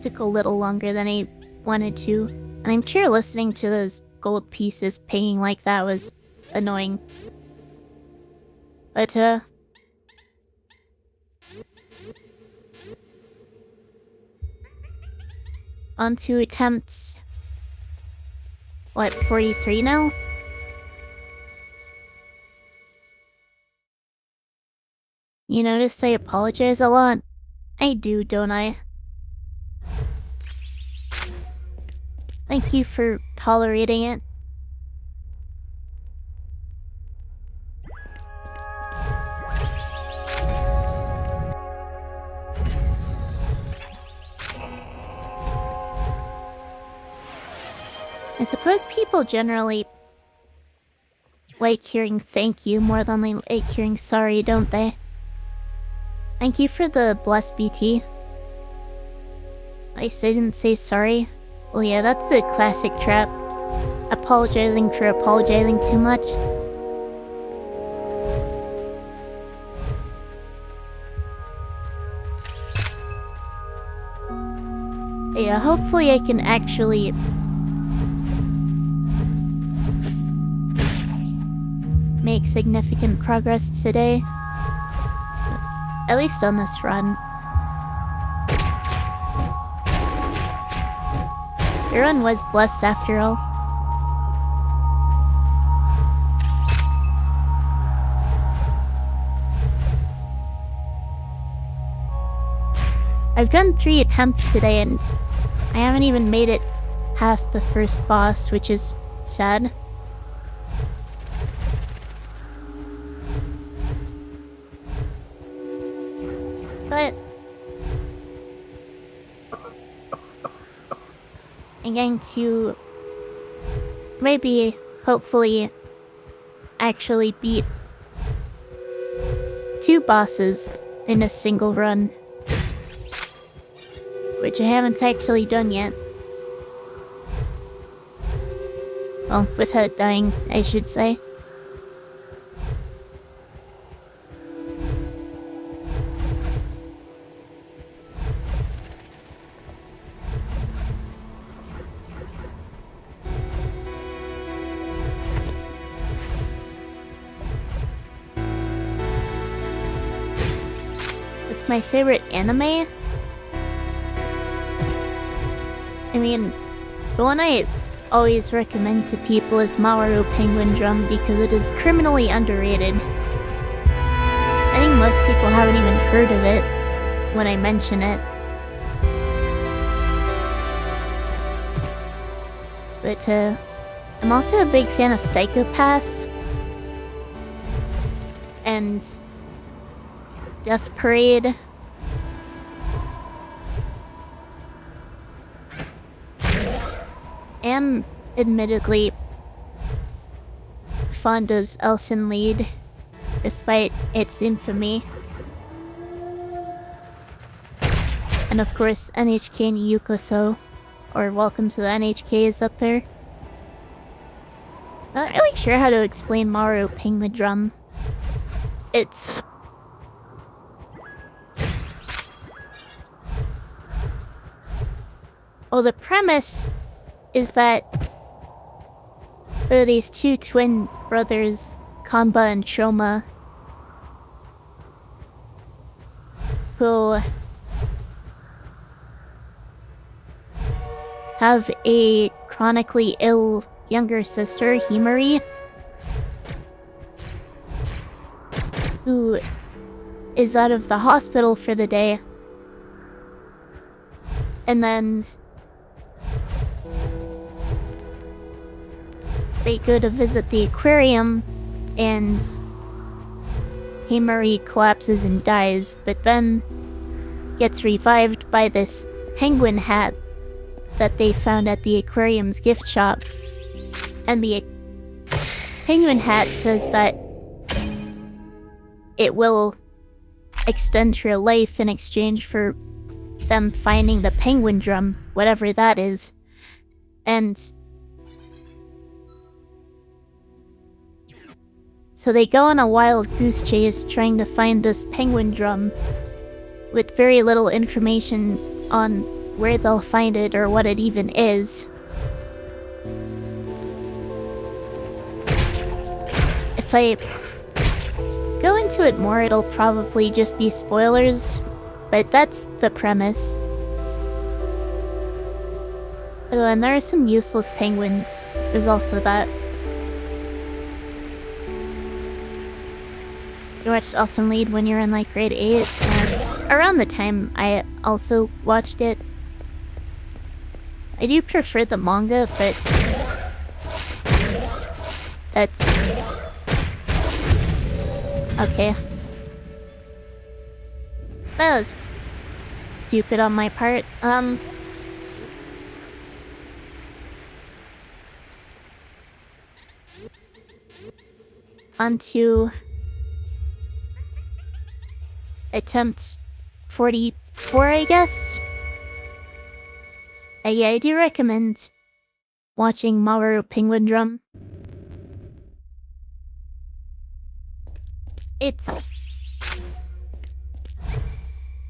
Took a little longer than I wanted to. And I'm sure listening to those gold pieces pinging like that was annoying. But, on to attempts... What, 43 now? You noticed I apologize a lot? I do, don't I? Thank you for tolerating it. I suppose people generally like hearing thank you more than they like hearing sorry, don't they? Thank you for the blessed BT. I didn't say sorry. Well, yeah, that's the classic trap. Apologizing for apologizing too much. Yeah, hopefully I can actually... make significant progress today. At least on this run. Your run was blessed after all. I've done 3 attempts today and I haven't even made it past the first boss, which is sad. But I'm going to maybe, hopefully, actually beat 2 bosses in a single run. Which I haven't actually done yet. Well, without dying, I should say. It's my favorite anime. I mean, the one I always recommend to people is Mawaru Penguin Drum because it is criminally underrated. I think most people haven't even heard of it when I mention it. But, I'm also a big fan of Psychopaths and Death Parade. Am admittedly fond of Elson Lied, despite its infamy. And of course, NHK and Yukoso, or Welcome to the NHK is up there. Not really sure how to explain Mawaru Penguin Drum. It's... well, the premise is that there are these 2 twin brothers, Kanba and Choma, who have a chronically ill younger sister, Himari, who is out of the hospital for the day. And then they go to visit the aquarium, and Himari collapses and dies, but then gets revived by this penguin hat that they found at the aquarium's gift shop. And the penguin hat says that it will extend her life in exchange for them finding the penguin drum, whatever that is. And So they go on a wild goose chase trying to find this penguin drum with very little information on where they'll find it or what it even is. If I go into it more, it'll probably just be spoilers, but that's the premise. Oh, and there are some useless penguins. There's also that. You watched Often Lead when you were in like grade 8, and it's around the time I also watched it. I do prefer the manga, but that's okay. That was stupid on my part. On to attempt 44, I guess. Yeah, I do recommend watching Maru Penguin Drum. It's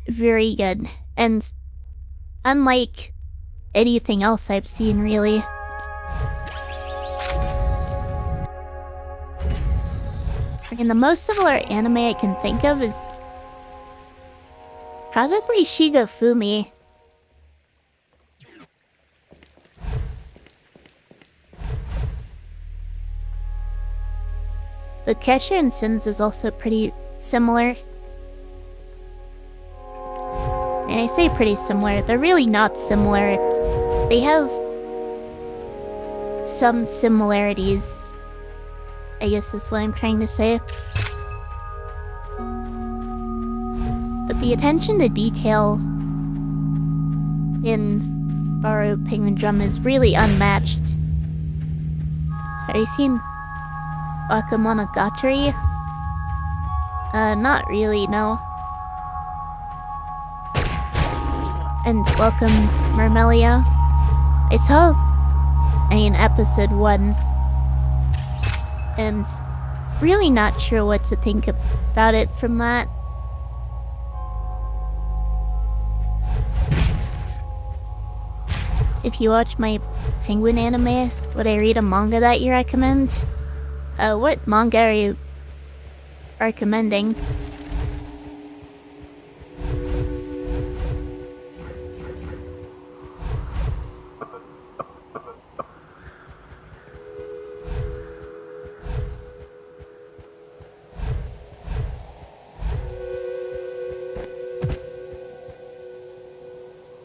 very good, and unlike anything else I've seen, really. And the most similar anime I can think of is probably Shigafumi. The Catcher in Sins is also pretty similar. And I say pretty similar, they're really not similar. They have some similarities, I guess is what I'm trying to say. But the attention to detail in Maru Penguin Drum is really unmatched. Have you seen Bakemonogatari? Not really, no. And welcome, Mermelia. I saw, episode 1. And really not sure what to think about it from that. If you watch my penguin anime, would I read a manga that you recommend? What manga are you recommending?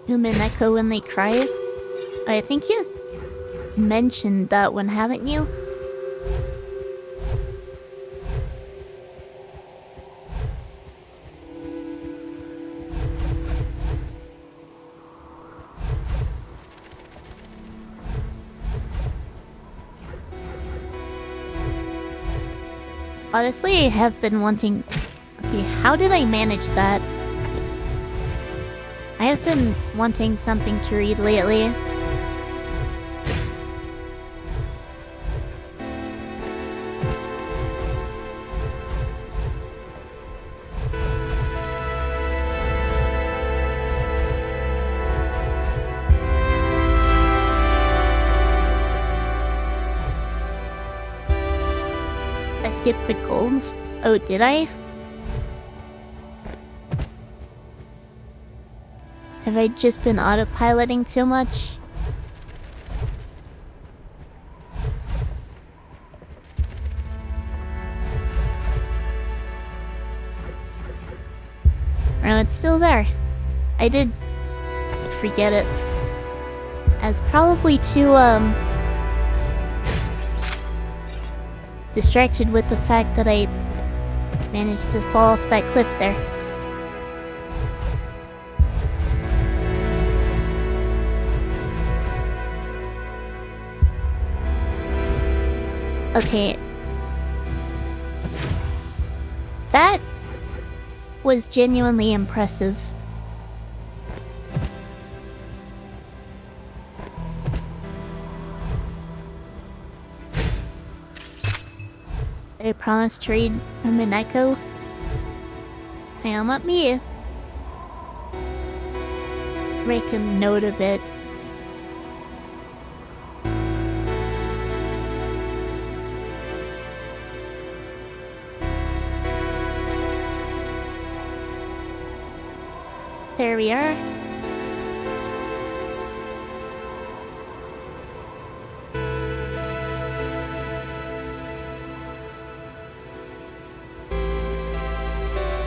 Human Echo When They Cry? I think you mentioned that one, haven't you? Honestly, I have been wanting... Okay, how did I manage that? I have been wanting something to read lately. I skipped the gold? Oh, did I? Have I just been autopiloting too much? No, it's still there. I did forget it. I was probably too, distracted with the fact that I managed to fall off that cliff there. Okay. That was genuinely impressive. I promise to read from an echo. And let me make a note of it. There we are.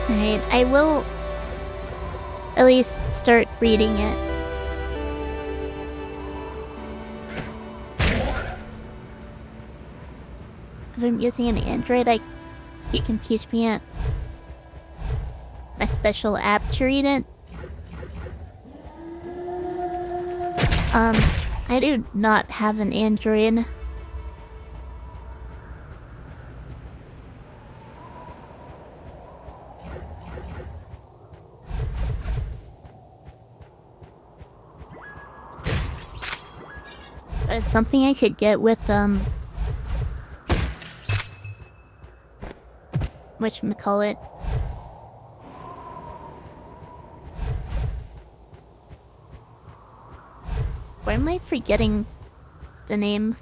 Alright, I will at least start reading it. If I'm using an Android, you can teach me a special app to read it. I do not have an Android. But it's something I could get with, whatchamacallit. Why am I forgetting the name?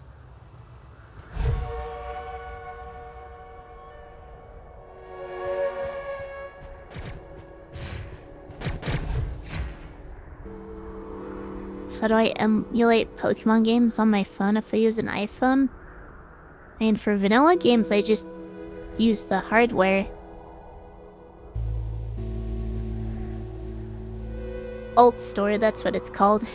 How do I emulate Pokemon games on my phone if I use an iPhone? And for vanilla games, I just use the hardware. Alt Store, that's what it's called.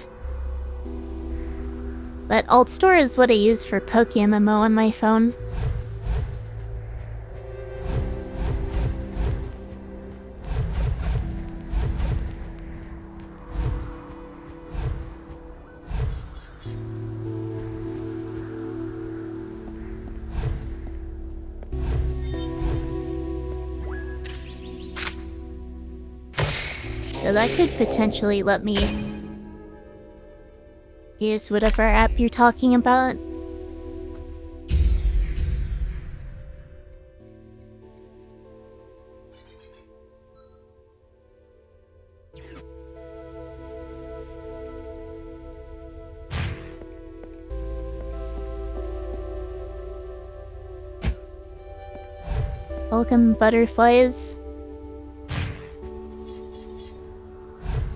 But Alt Store is what I use for PokeMMO on my phone. So that could potentially let me use whatever app you're talking about. Welcome, butterflies.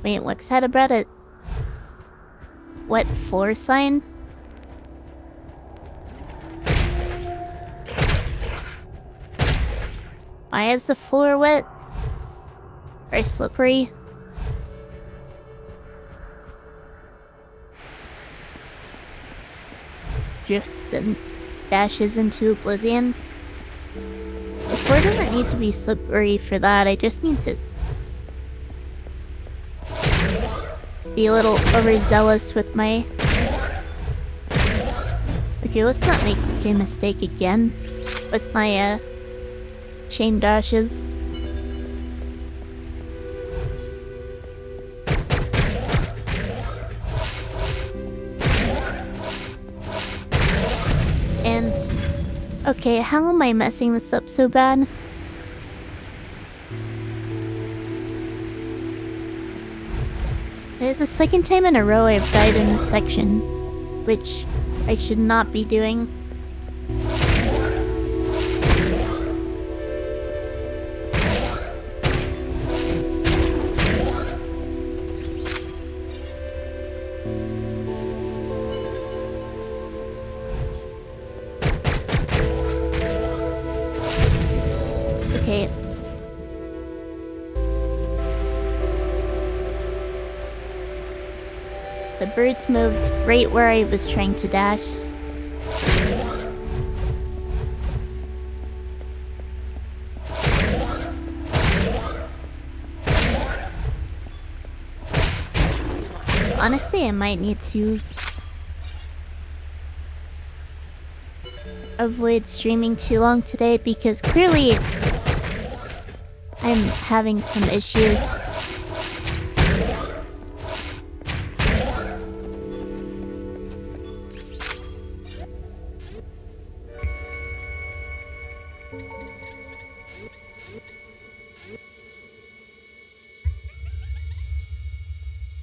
Wait, what's that about it? Wet floor sign? Why is the floor wet? Very slippery. Drifts and dashes into oblivion. The floor doesn't need to be slippery for that, I just need to be a little overzealous with my... Okay, let's not make the same mistake again with my, chain dashes. And... okay, how am I messing this up so bad? It's the second time in a row I've died in this section, which I should not be doing. Okay. The birds moved right where I was trying to dash. Honestly, I might need to avoid streaming too long today because clearly I'm having some issues.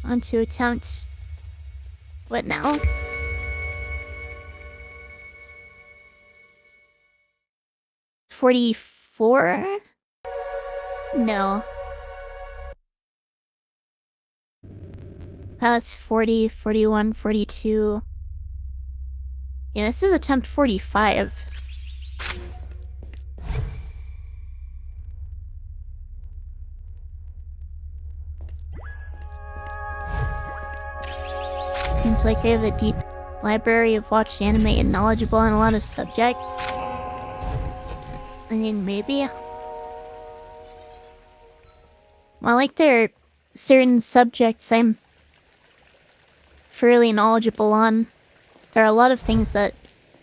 On to attempt... What now? $44? No. That's 40, 41, 42. Yeah, this is attempt 45. Seems like I have a deep library of watched anime and knowledgeable on a lot of subjects. I mean, maybe. Well, like there are certain subjects I'm fairly knowledgeable on. There are a lot of things that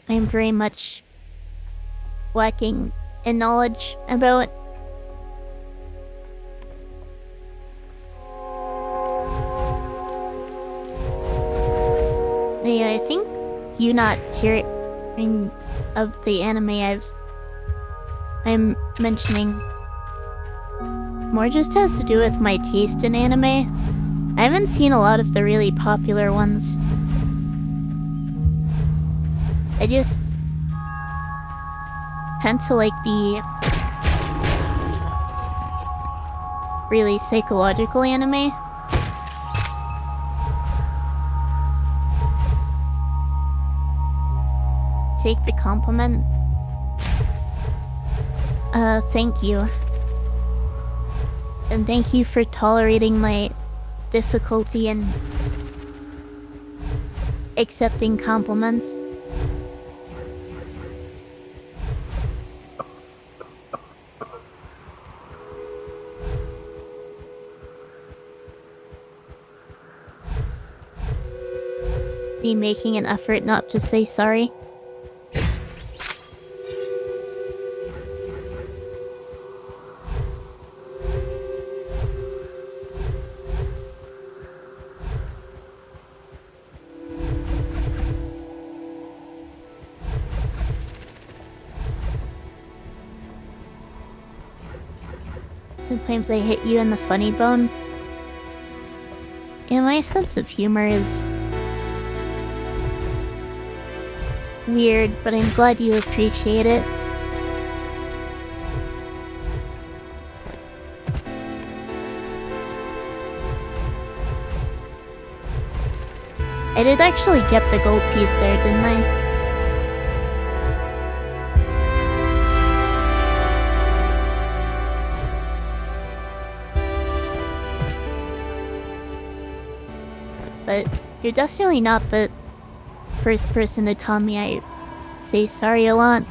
I'm very much lacking in knowledge about. Yeah, I think you not hearing of the anime I'm mentioning more just has to do with my taste in anime. I haven't seen a lot of the really popular ones. I just tend to like the really psychological anime. Take the compliment. Thank you. And thank you for tolerating my difficulty in accepting compliments. Me making an effort not to say sorry. Sometimes I hit you in the funny bone. Yeah, my sense of humor is weird, but I'm glad you appreciate it. I did actually get the gold piece there, didn't I? But you're definitely not the first person to tell me I say sorry a lot.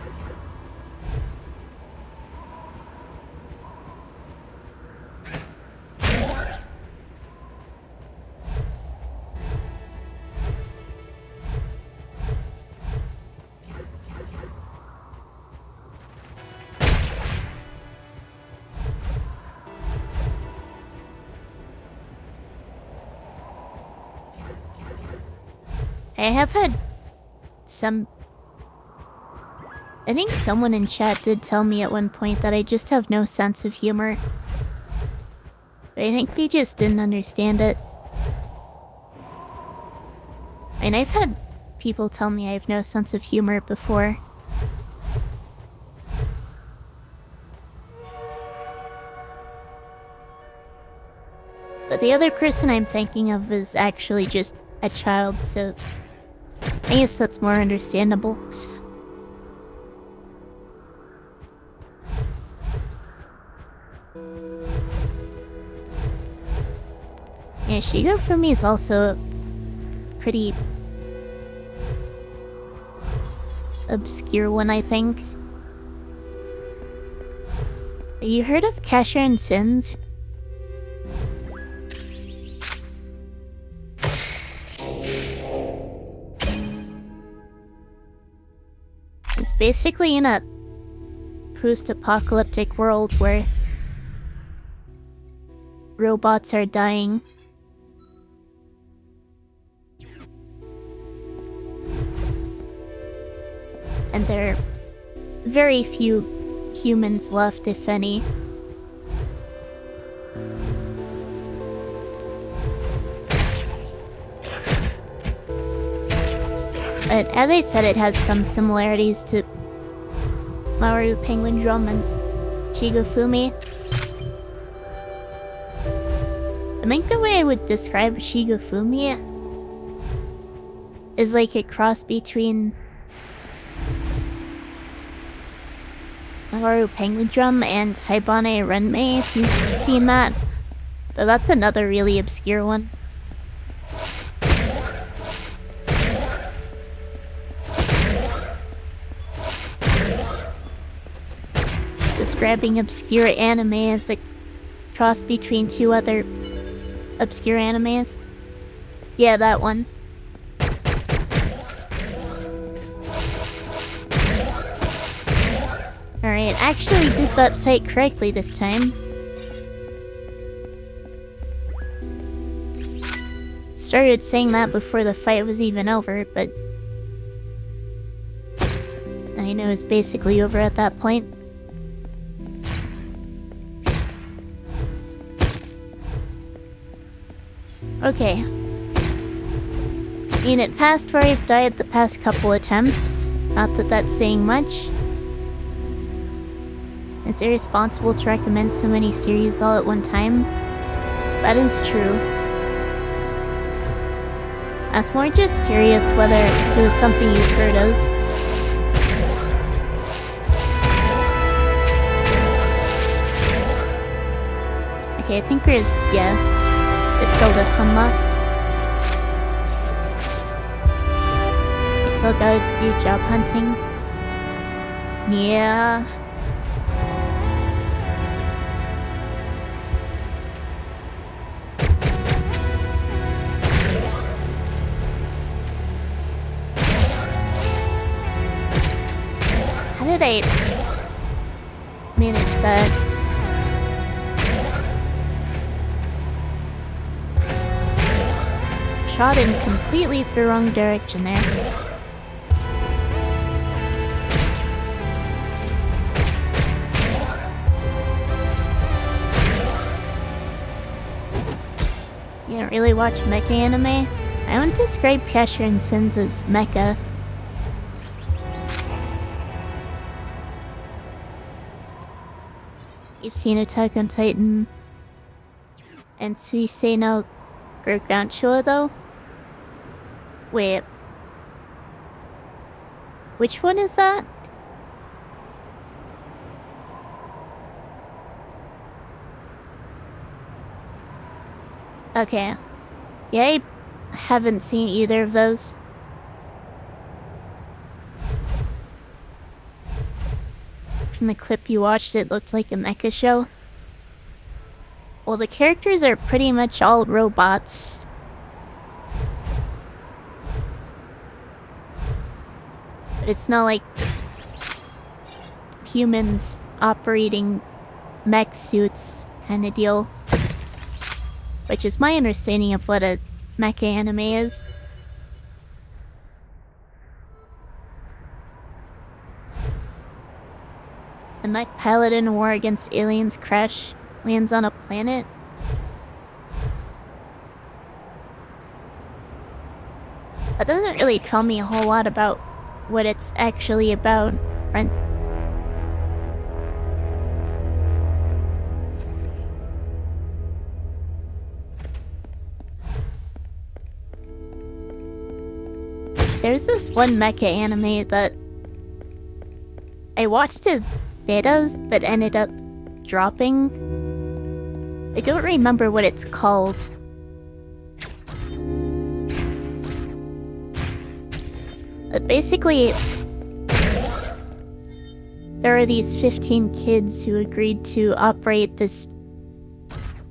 I have had some... I think someone in chat did tell me at one point that I just have no sense of humor. But I think they just didn't understand it. And I've had people tell me I have no sense of humor before. But the other person I'm thinking of is actually just a child, so I guess that's more understandable. Yeah, Shigo for me is also a pretty obscure one, I think. You heard of Casher and Sins? It's basically in a post-apocalyptic world where robots are dying. And there are very few humans left, if any. But as I said, it has some similarities to Maru Penguin Drum and Shigofumi. I think the way I would describe Shigofumi is like a cross between Maru Penguin Drum and Haibane Renmei, if you've seen that. But that's another really obscure one. Describing obscure anime as a cross between two other obscure animes. Yeah, that one. Alright, actually did that site correctly this time. Started saying that before the fight was even over, but I know it's basically over at that point. Okay. I mean, it passed where I've died the past couple attempts. Not that that's saying much. It's irresponsible to recommend so many series all at one time. That is true. I was more just curious whether it was something you've heard of. Okay, I think there's still this one left. Still gotta do job hunting. Yeah. How did I manage that? Shot in completely the wrong direction there. You don't really watch mecha anime? I wouldn't describe Pressure and Sins as mecha. You've seen Attack on Titan and Suisei no Gargantua though? Wait. Which one is that? Okay. Yeah, I haven't seen either of those. From the clip you watched, it looked like a mecha show. Well, the characters are pretty much all robots. But it's not like humans operating mech suits kind of deal. Which is my understanding of what a mecha anime is. A mech pilot in a war against aliens crash lands on a planet. That doesn't really tell me a whole lot about what it's actually about, right? There's this one mecha anime that I watched it betas but ended up dropping. I don't remember what it's called. But basically, there are these 15 kids who agreed to operate this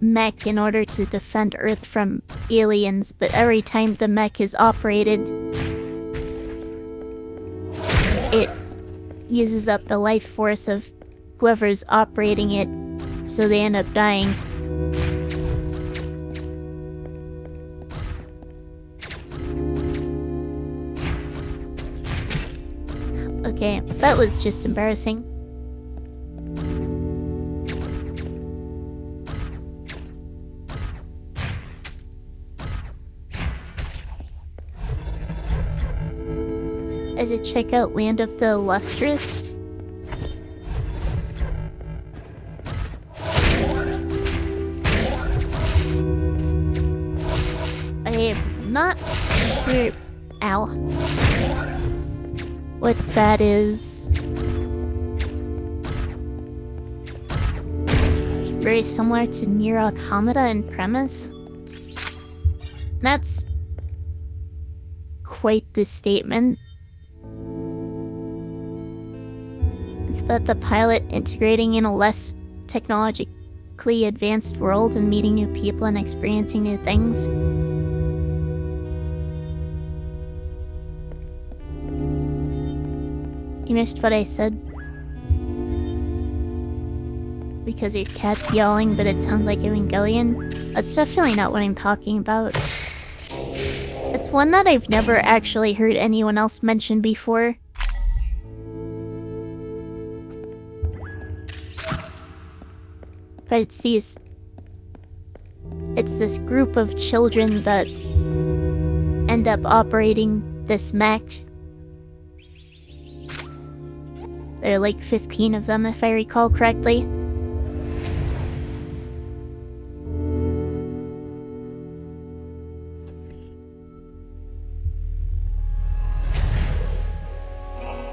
mech in order to defend Earth from aliens, but every time the mech is operated, it uses up the life force of whoever's operating it, so they end up dying. Okay, that was just embarrassing. I should check out Land of the Lustrous. I'm not sure... Ow. What that is. Very similar to Nier Automata in premise. That's quite the statement. It's about the pilot integrating in a less technologically advanced world and meeting new people and experiencing new things. You missed what I said. Because your cat's yelling, but it sounds like Evangelion. That's definitely not what I'm talking about. It's one that I've never actually heard anyone else mention before. But it's this group of children that end up operating this mech. There are like 15 of them, if I recall correctly.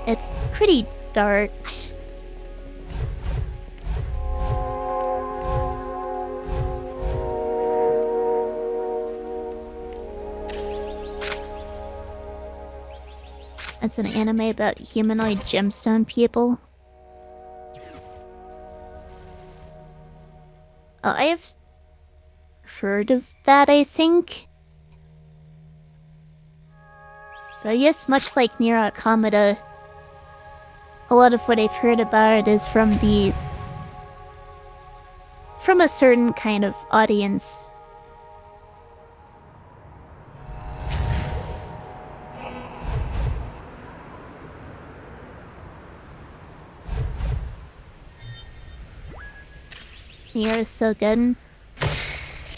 It's pretty dark. It's an anime about humanoid gemstone people. Oh, I have heard of that, I think. But I guess much like Nier Automata, a lot of what I've heard about it is from a certain kind of audience. Nier is so good.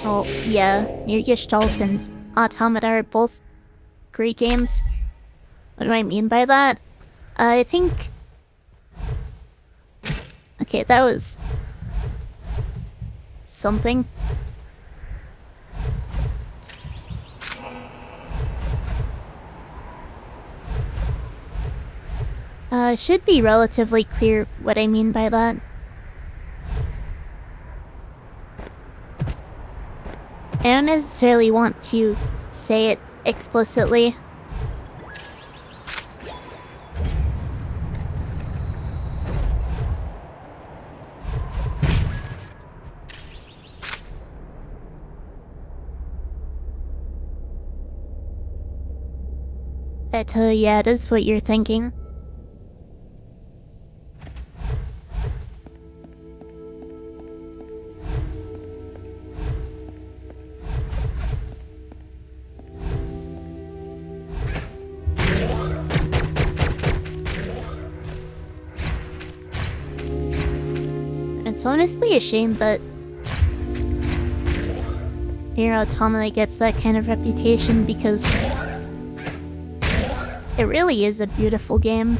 Well, yeah, Nier Gestalt and Automata are both great games. What do I mean by that? I think... Okay, that was... something. Should be relatively clear what I mean by that. I don't necessarily want to say it explicitly. But yeah, it is what you're thinking. It's honestly a shame that Nier Automata gets that kind of reputation because it really is a beautiful game.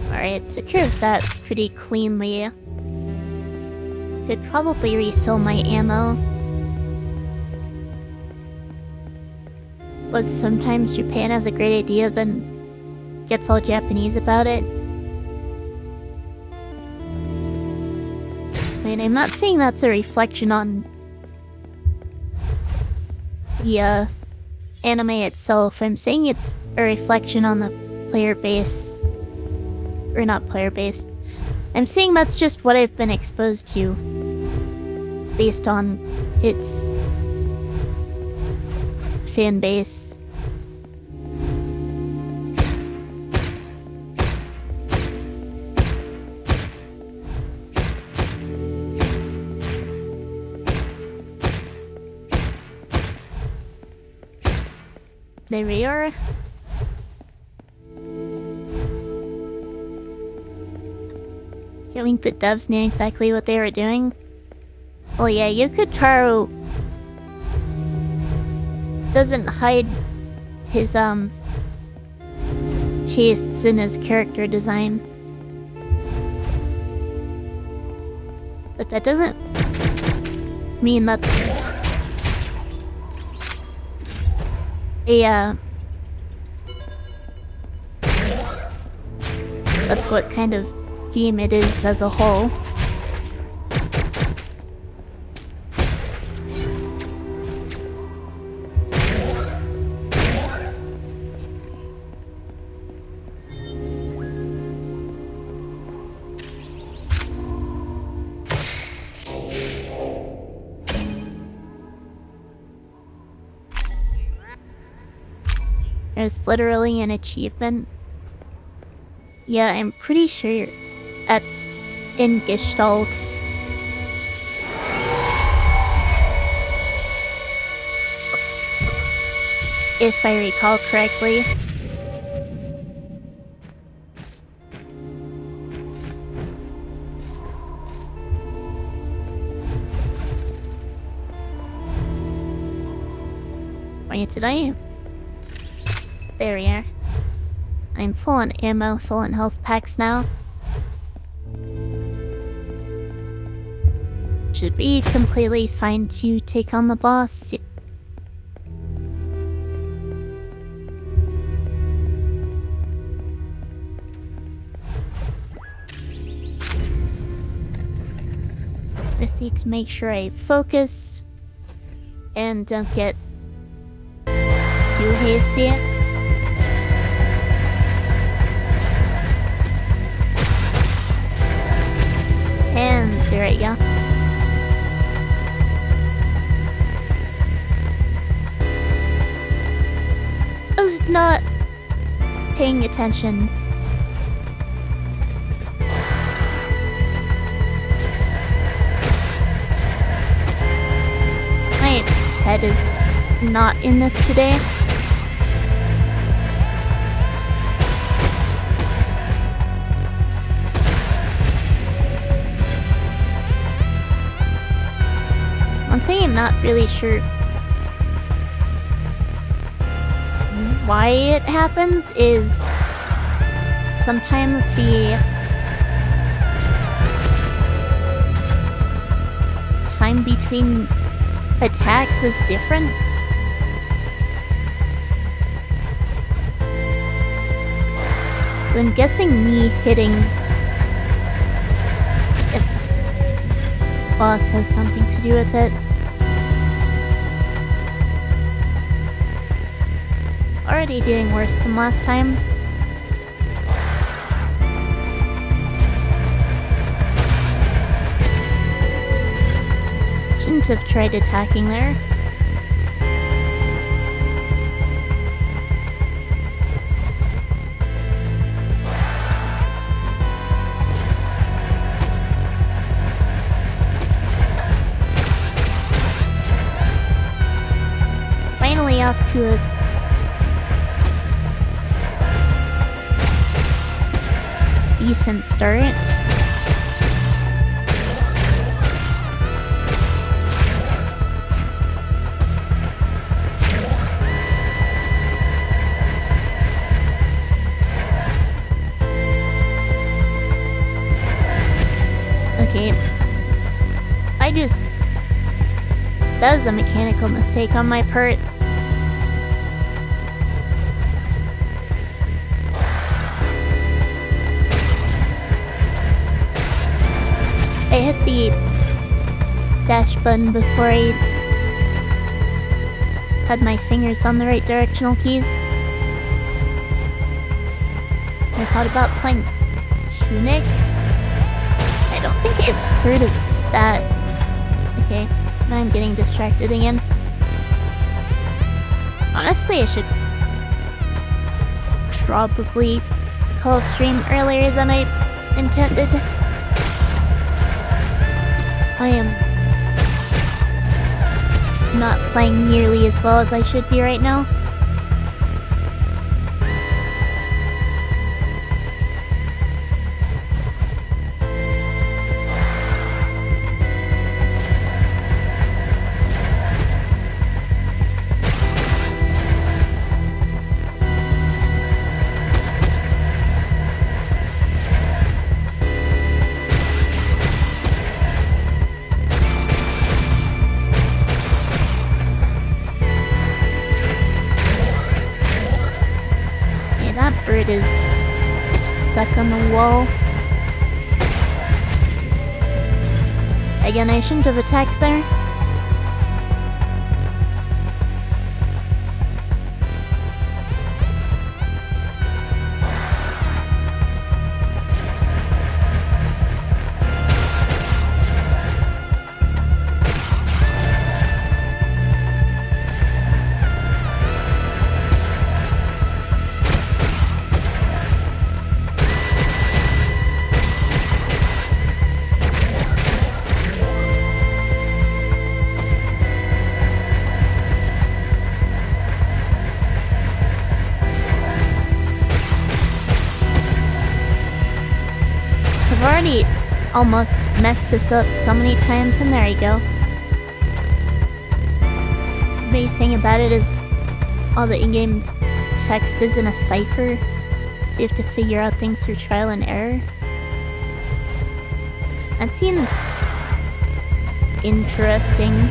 Alright, took care of that pretty cleanly. Could probably refill my ammo. Look, sometimes Japan has a great idea, then gets all Japanese about it. I mean, I'm not saying that's a reflection on the anime itself. I'm saying it's a reflection on the player base. Or not player base. I'm saying that's just what I've been exposed to. Based on its fan base. There we are. I think the devs knew exactly what they were doing. Well, yeah, Yukutaro doesn't hide his, tastes in his character design. But that doesn't mean that's that's what kind of game it is as a whole. There's literally an achievement. Yeah, I'm pretty sure that's in Gestalt. If I recall correctly. Wait, did I? There we are. I'm full on ammo, full on health packs now. Should be completely fine to take on the boss. Just need to make sure I focus and don't get too hasty. And there we go. I was not paying attention. My head is not in this today. One thing I'm not really sure why it happens is sometimes the time between attacks is different. I'm guessing me hitting if boss has something to do with it. Already doing worse than last time. Shouldn't have tried attacking there. Finally off to a decent start. Okay. That was a mechanical mistake on my part. I hit the dash button before I had my fingers on the right directional keys. I thought about playing Tunic. I don't think it's heard as that. Okay, now I'm getting distracted again. Honestly, I should probably call stream earlier than I intended. I am not playing nearly as well as I should be right now. that bird is stuck on the wall. Again, I shouldn't have attacked there. I've already almost messed this up so many times, and there you go. The big thing about it is all the in-game text is in a cipher, so you have to figure out things through trial and error. That seems interesting.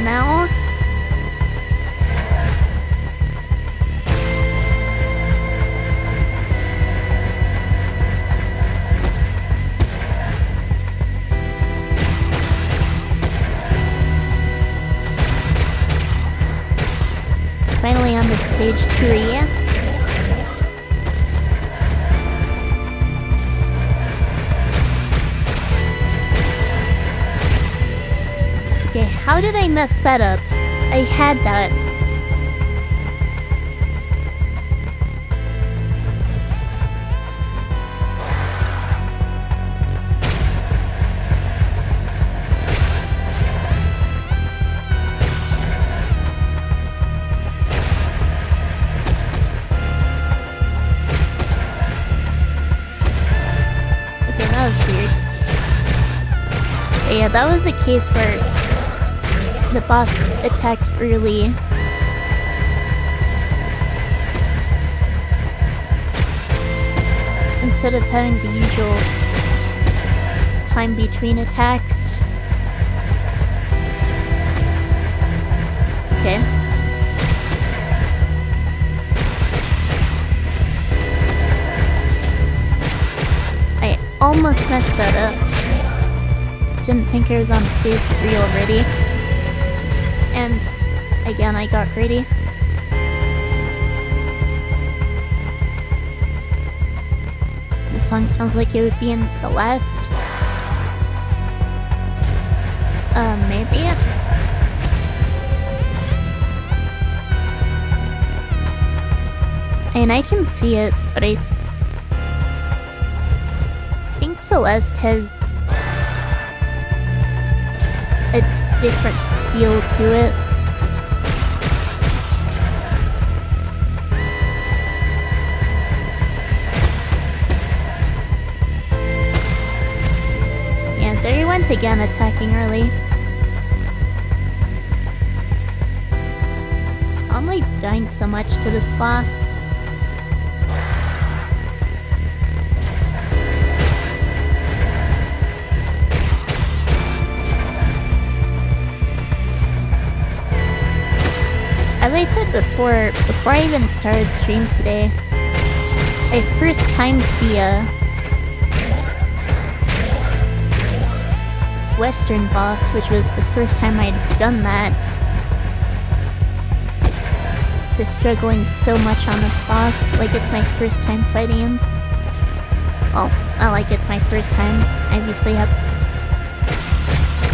Now. Finally on to stage 3. Okay, how did I mess that up? I had that. Okay, that was weird. Yeah, that was a case where the boss attacked early. Instead of having the usual time between attacks. Okay. I almost messed that up. Didn't think I was on phase 3 already. And again, I got greedy. This song sounds like it would be in Celeste. Maybe? And I can see it, but I think Celeste has a different feel to it. And there he went again, attacking early. I'm like dying so much to this boss. As I said before I even started stream today, I first timed the Western boss, which was the first time I'd done that. To struggling so much on this boss, like it's my first time fighting him. Well, not like it's my first time. I obviously have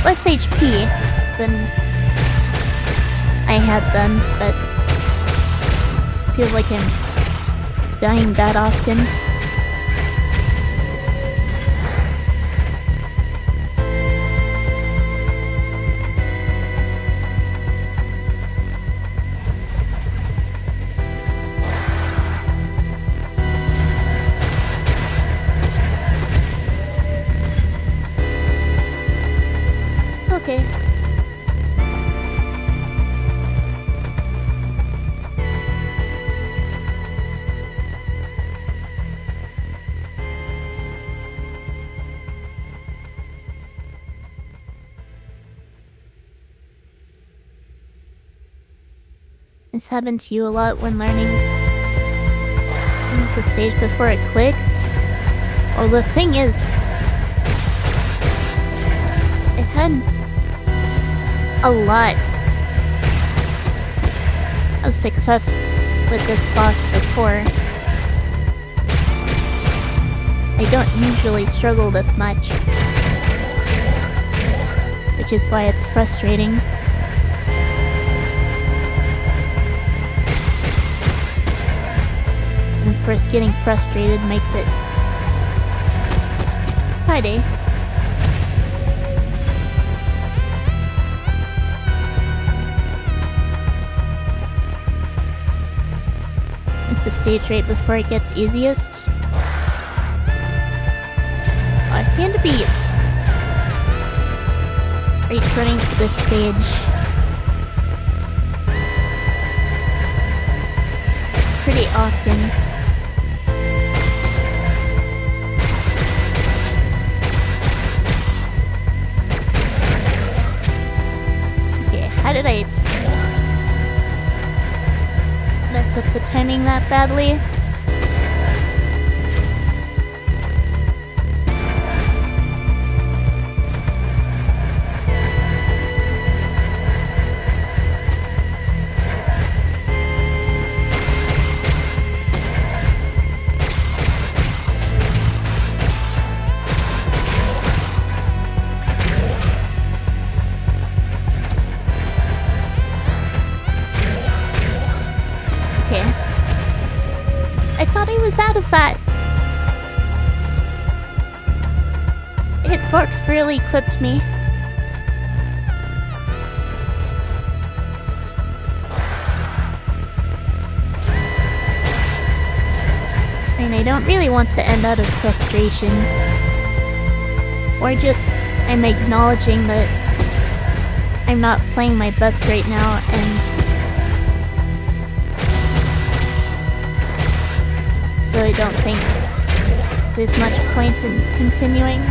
less HP than I had then, but feels like I'm dying that often. This happened to you a lot when learning the stage before it clicks. Well, the thing is, I've had a lot of success with this boss before. I don't usually struggle this much, which is why it's frustrating. And of course, getting frustrated makes it... Hi, Day. It's a stage right before it gets easiest. I seem to be returning to this stage pretty often. Okay, how did I mess up the timing that badly? Out of that. Hitbox barely clipped me. And I don't really want to end out of frustration. Or just I'm acknowledging that I'm not playing my best right now and so I don't think there's much point in continuing.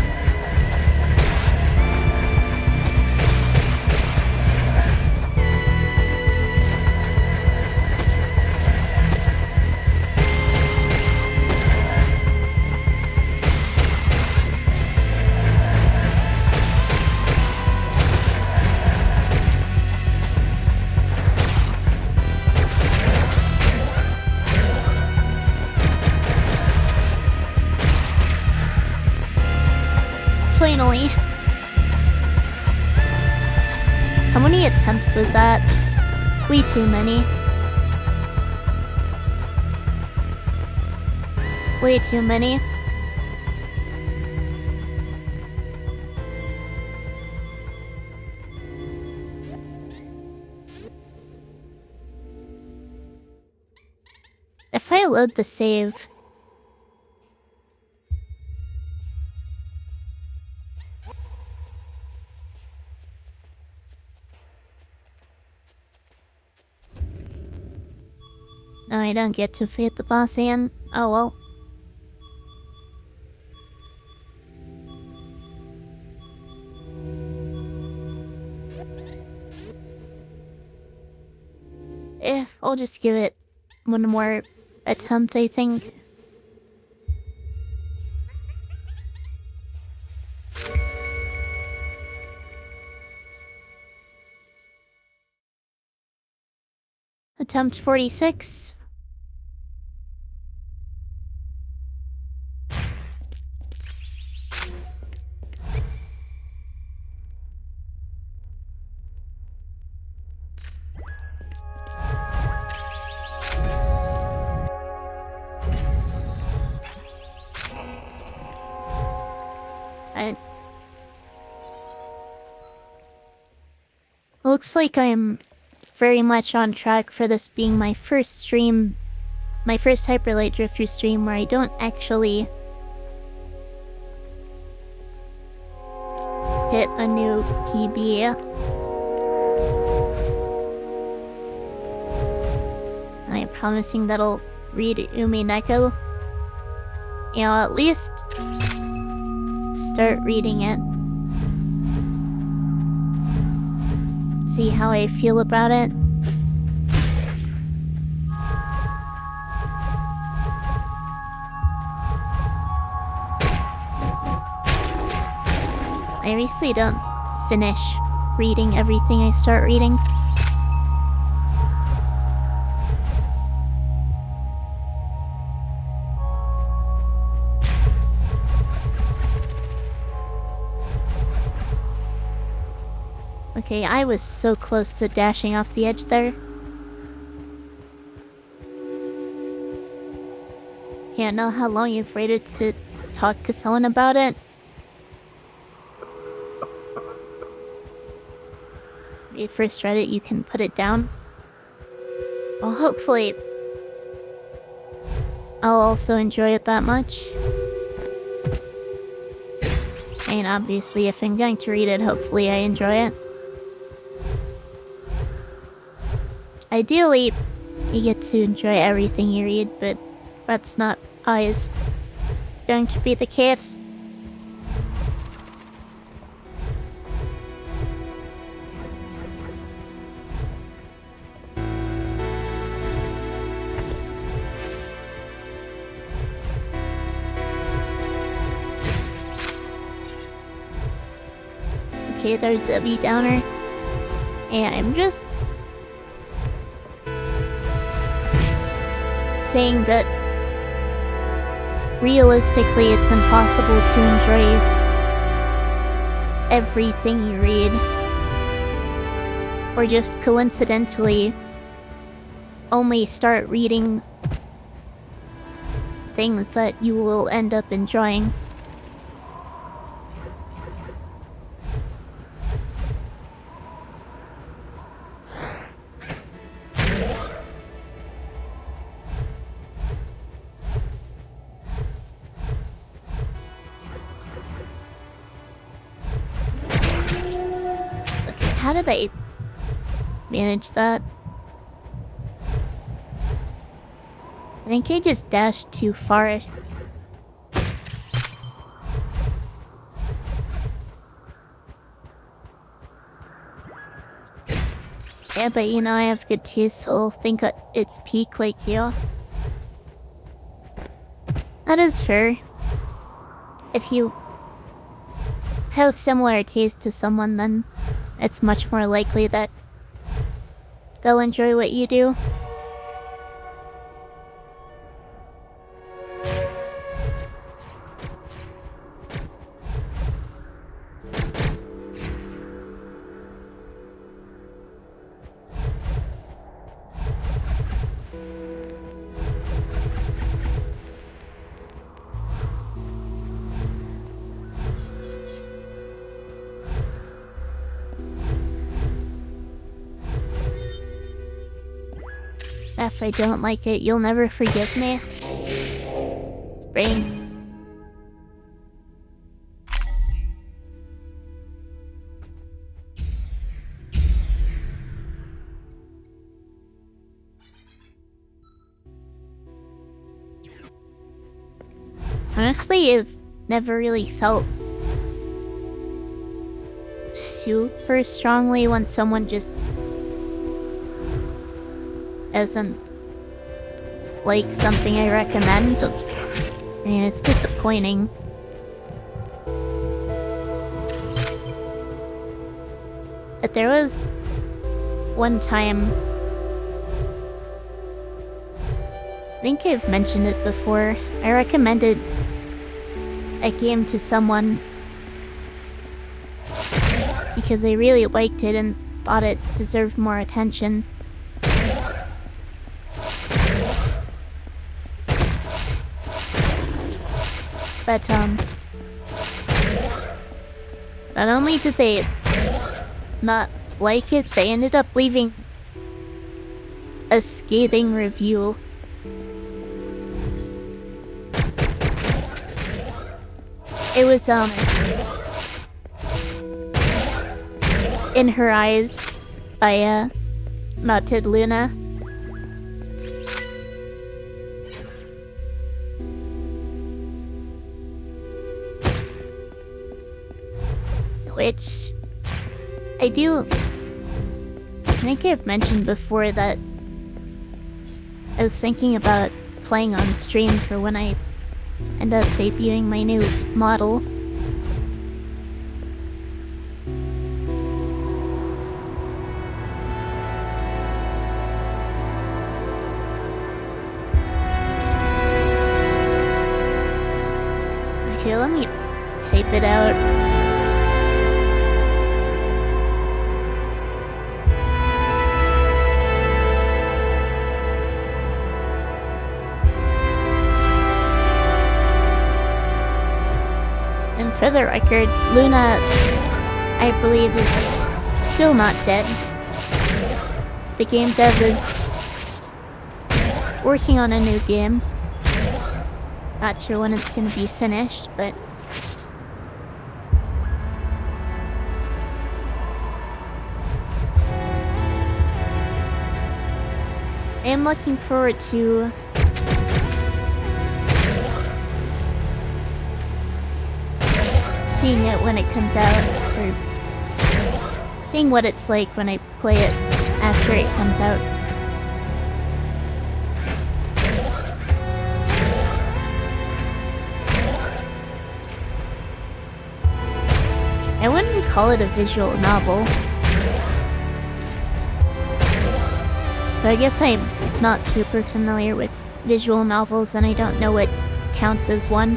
Finally. How many attempts was that? Way too many. Way too many. If I load the save... No, I don't get to fight the boss again. Oh well. I'll just give it one more attempt, I think. Attempt 46. Looks like I'm very much on track for this being my first stream, my first Hyper Light Drifter stream where I don't actually hit a new PB. I'm promising that I'll read Umi Neko. You know, at least start reading it. See how I feel about it. I obviously don't finish reading everything I start reading. Okay, I was so close to dashing off the edge there. Can't know how long you've waited to talk to someone about it. When you first read it, you can put it down. Well, hopefully I'll also enjoy it that much. And obviously, if I'm going to read it, hopefully I enjoy it. Ideally, you get to enjoy everything you read, but that's not always going to be the case. Okay, there's W Downer. And I'm just saying that realistically it's impossible to enjoy everything you read. Or just coincidentally only start reading things that you will end up enjoying. How did I manage that? I think I just dashed too far. Yeah, but you know I have good taste, so I'll think it's peak like you. That is fair. If you have similar taste to someone, then it's much more likely that they'll enjoy what you do. If I don't like it, you'll never forgive me. Spring. Honestly, I've never really felt super strongly when someone just isn't like something I recommend. So, I mean, it's disappointing. But there was one time, I think I've mentioned it before, I recommended a game to someone because I really liked it and thought it deserved more attention. But, not only did they not like it, they ended up leaving a scathing review. It was, In Her Eyes by, Naughted Luna. Which I think I've mentioned before that I was thinking about playing on stream for when I end up debuting my new model. type it out. And for the record, Luna, I believe, is still not dead. The game dev is working on a new game. Not sure when it's gonna be finished, but I am looking forward to seeing it when it comes out, or seeing what it's like when I play it after it comes out. I wouldn't call it a visual novel, but I guess I'm not super familiar with visual novels and I don't know what counts as one.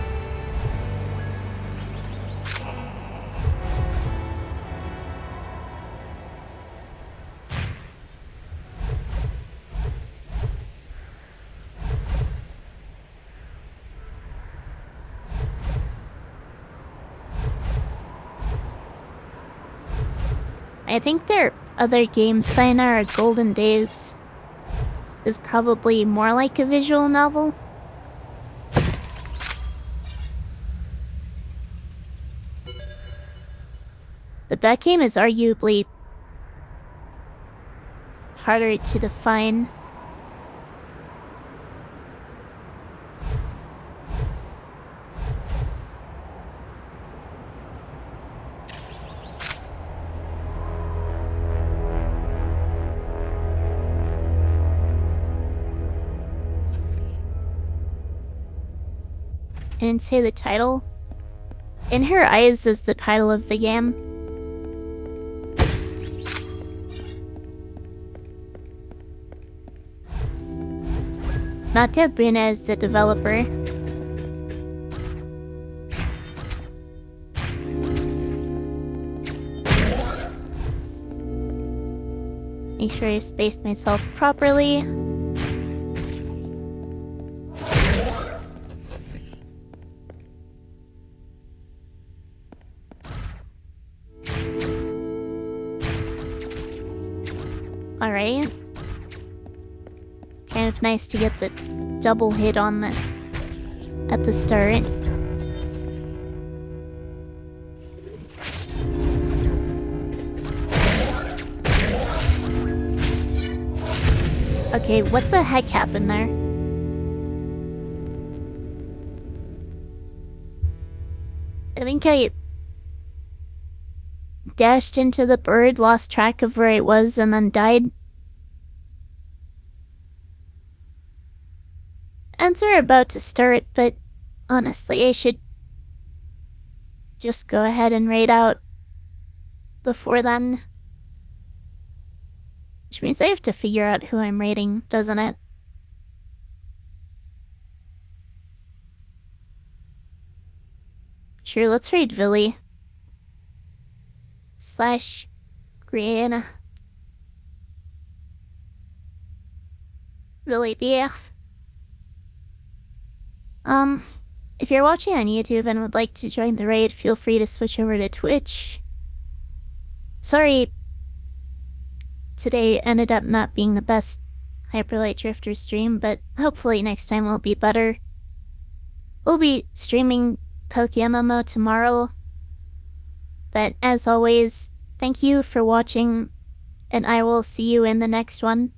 I think their other game, Sayonara Golden Days, is probably more like a visual novel. But that game is arguably harder to define. I didn't say the title. In Her Eyes is the title of the game. Nadia Bruna is the developer. Make sure I spaced myself properly. Alright. Kind of nice to get the double hit on the at the start. Okay, what the heck happened there? I think I dashed into the bird, lost track of where I was, and then died. Ads are about to start, but honestly, I should just go ahead and raid out before then. Which means I have to figure out who I'm raiding, doesn't it? Sure, let's raid Villy. Slash Griana. Villy dear. If you're watching on YouTube and would like to join the raid, feel free to switch over to Twitch. Sorry, today ended up not being the best Hyperlight Drifter stream, but hopefully next time will be better. We'll be streaming PokeMMO tomorrow. But as always, thank you for watching, and I will see you in the next one.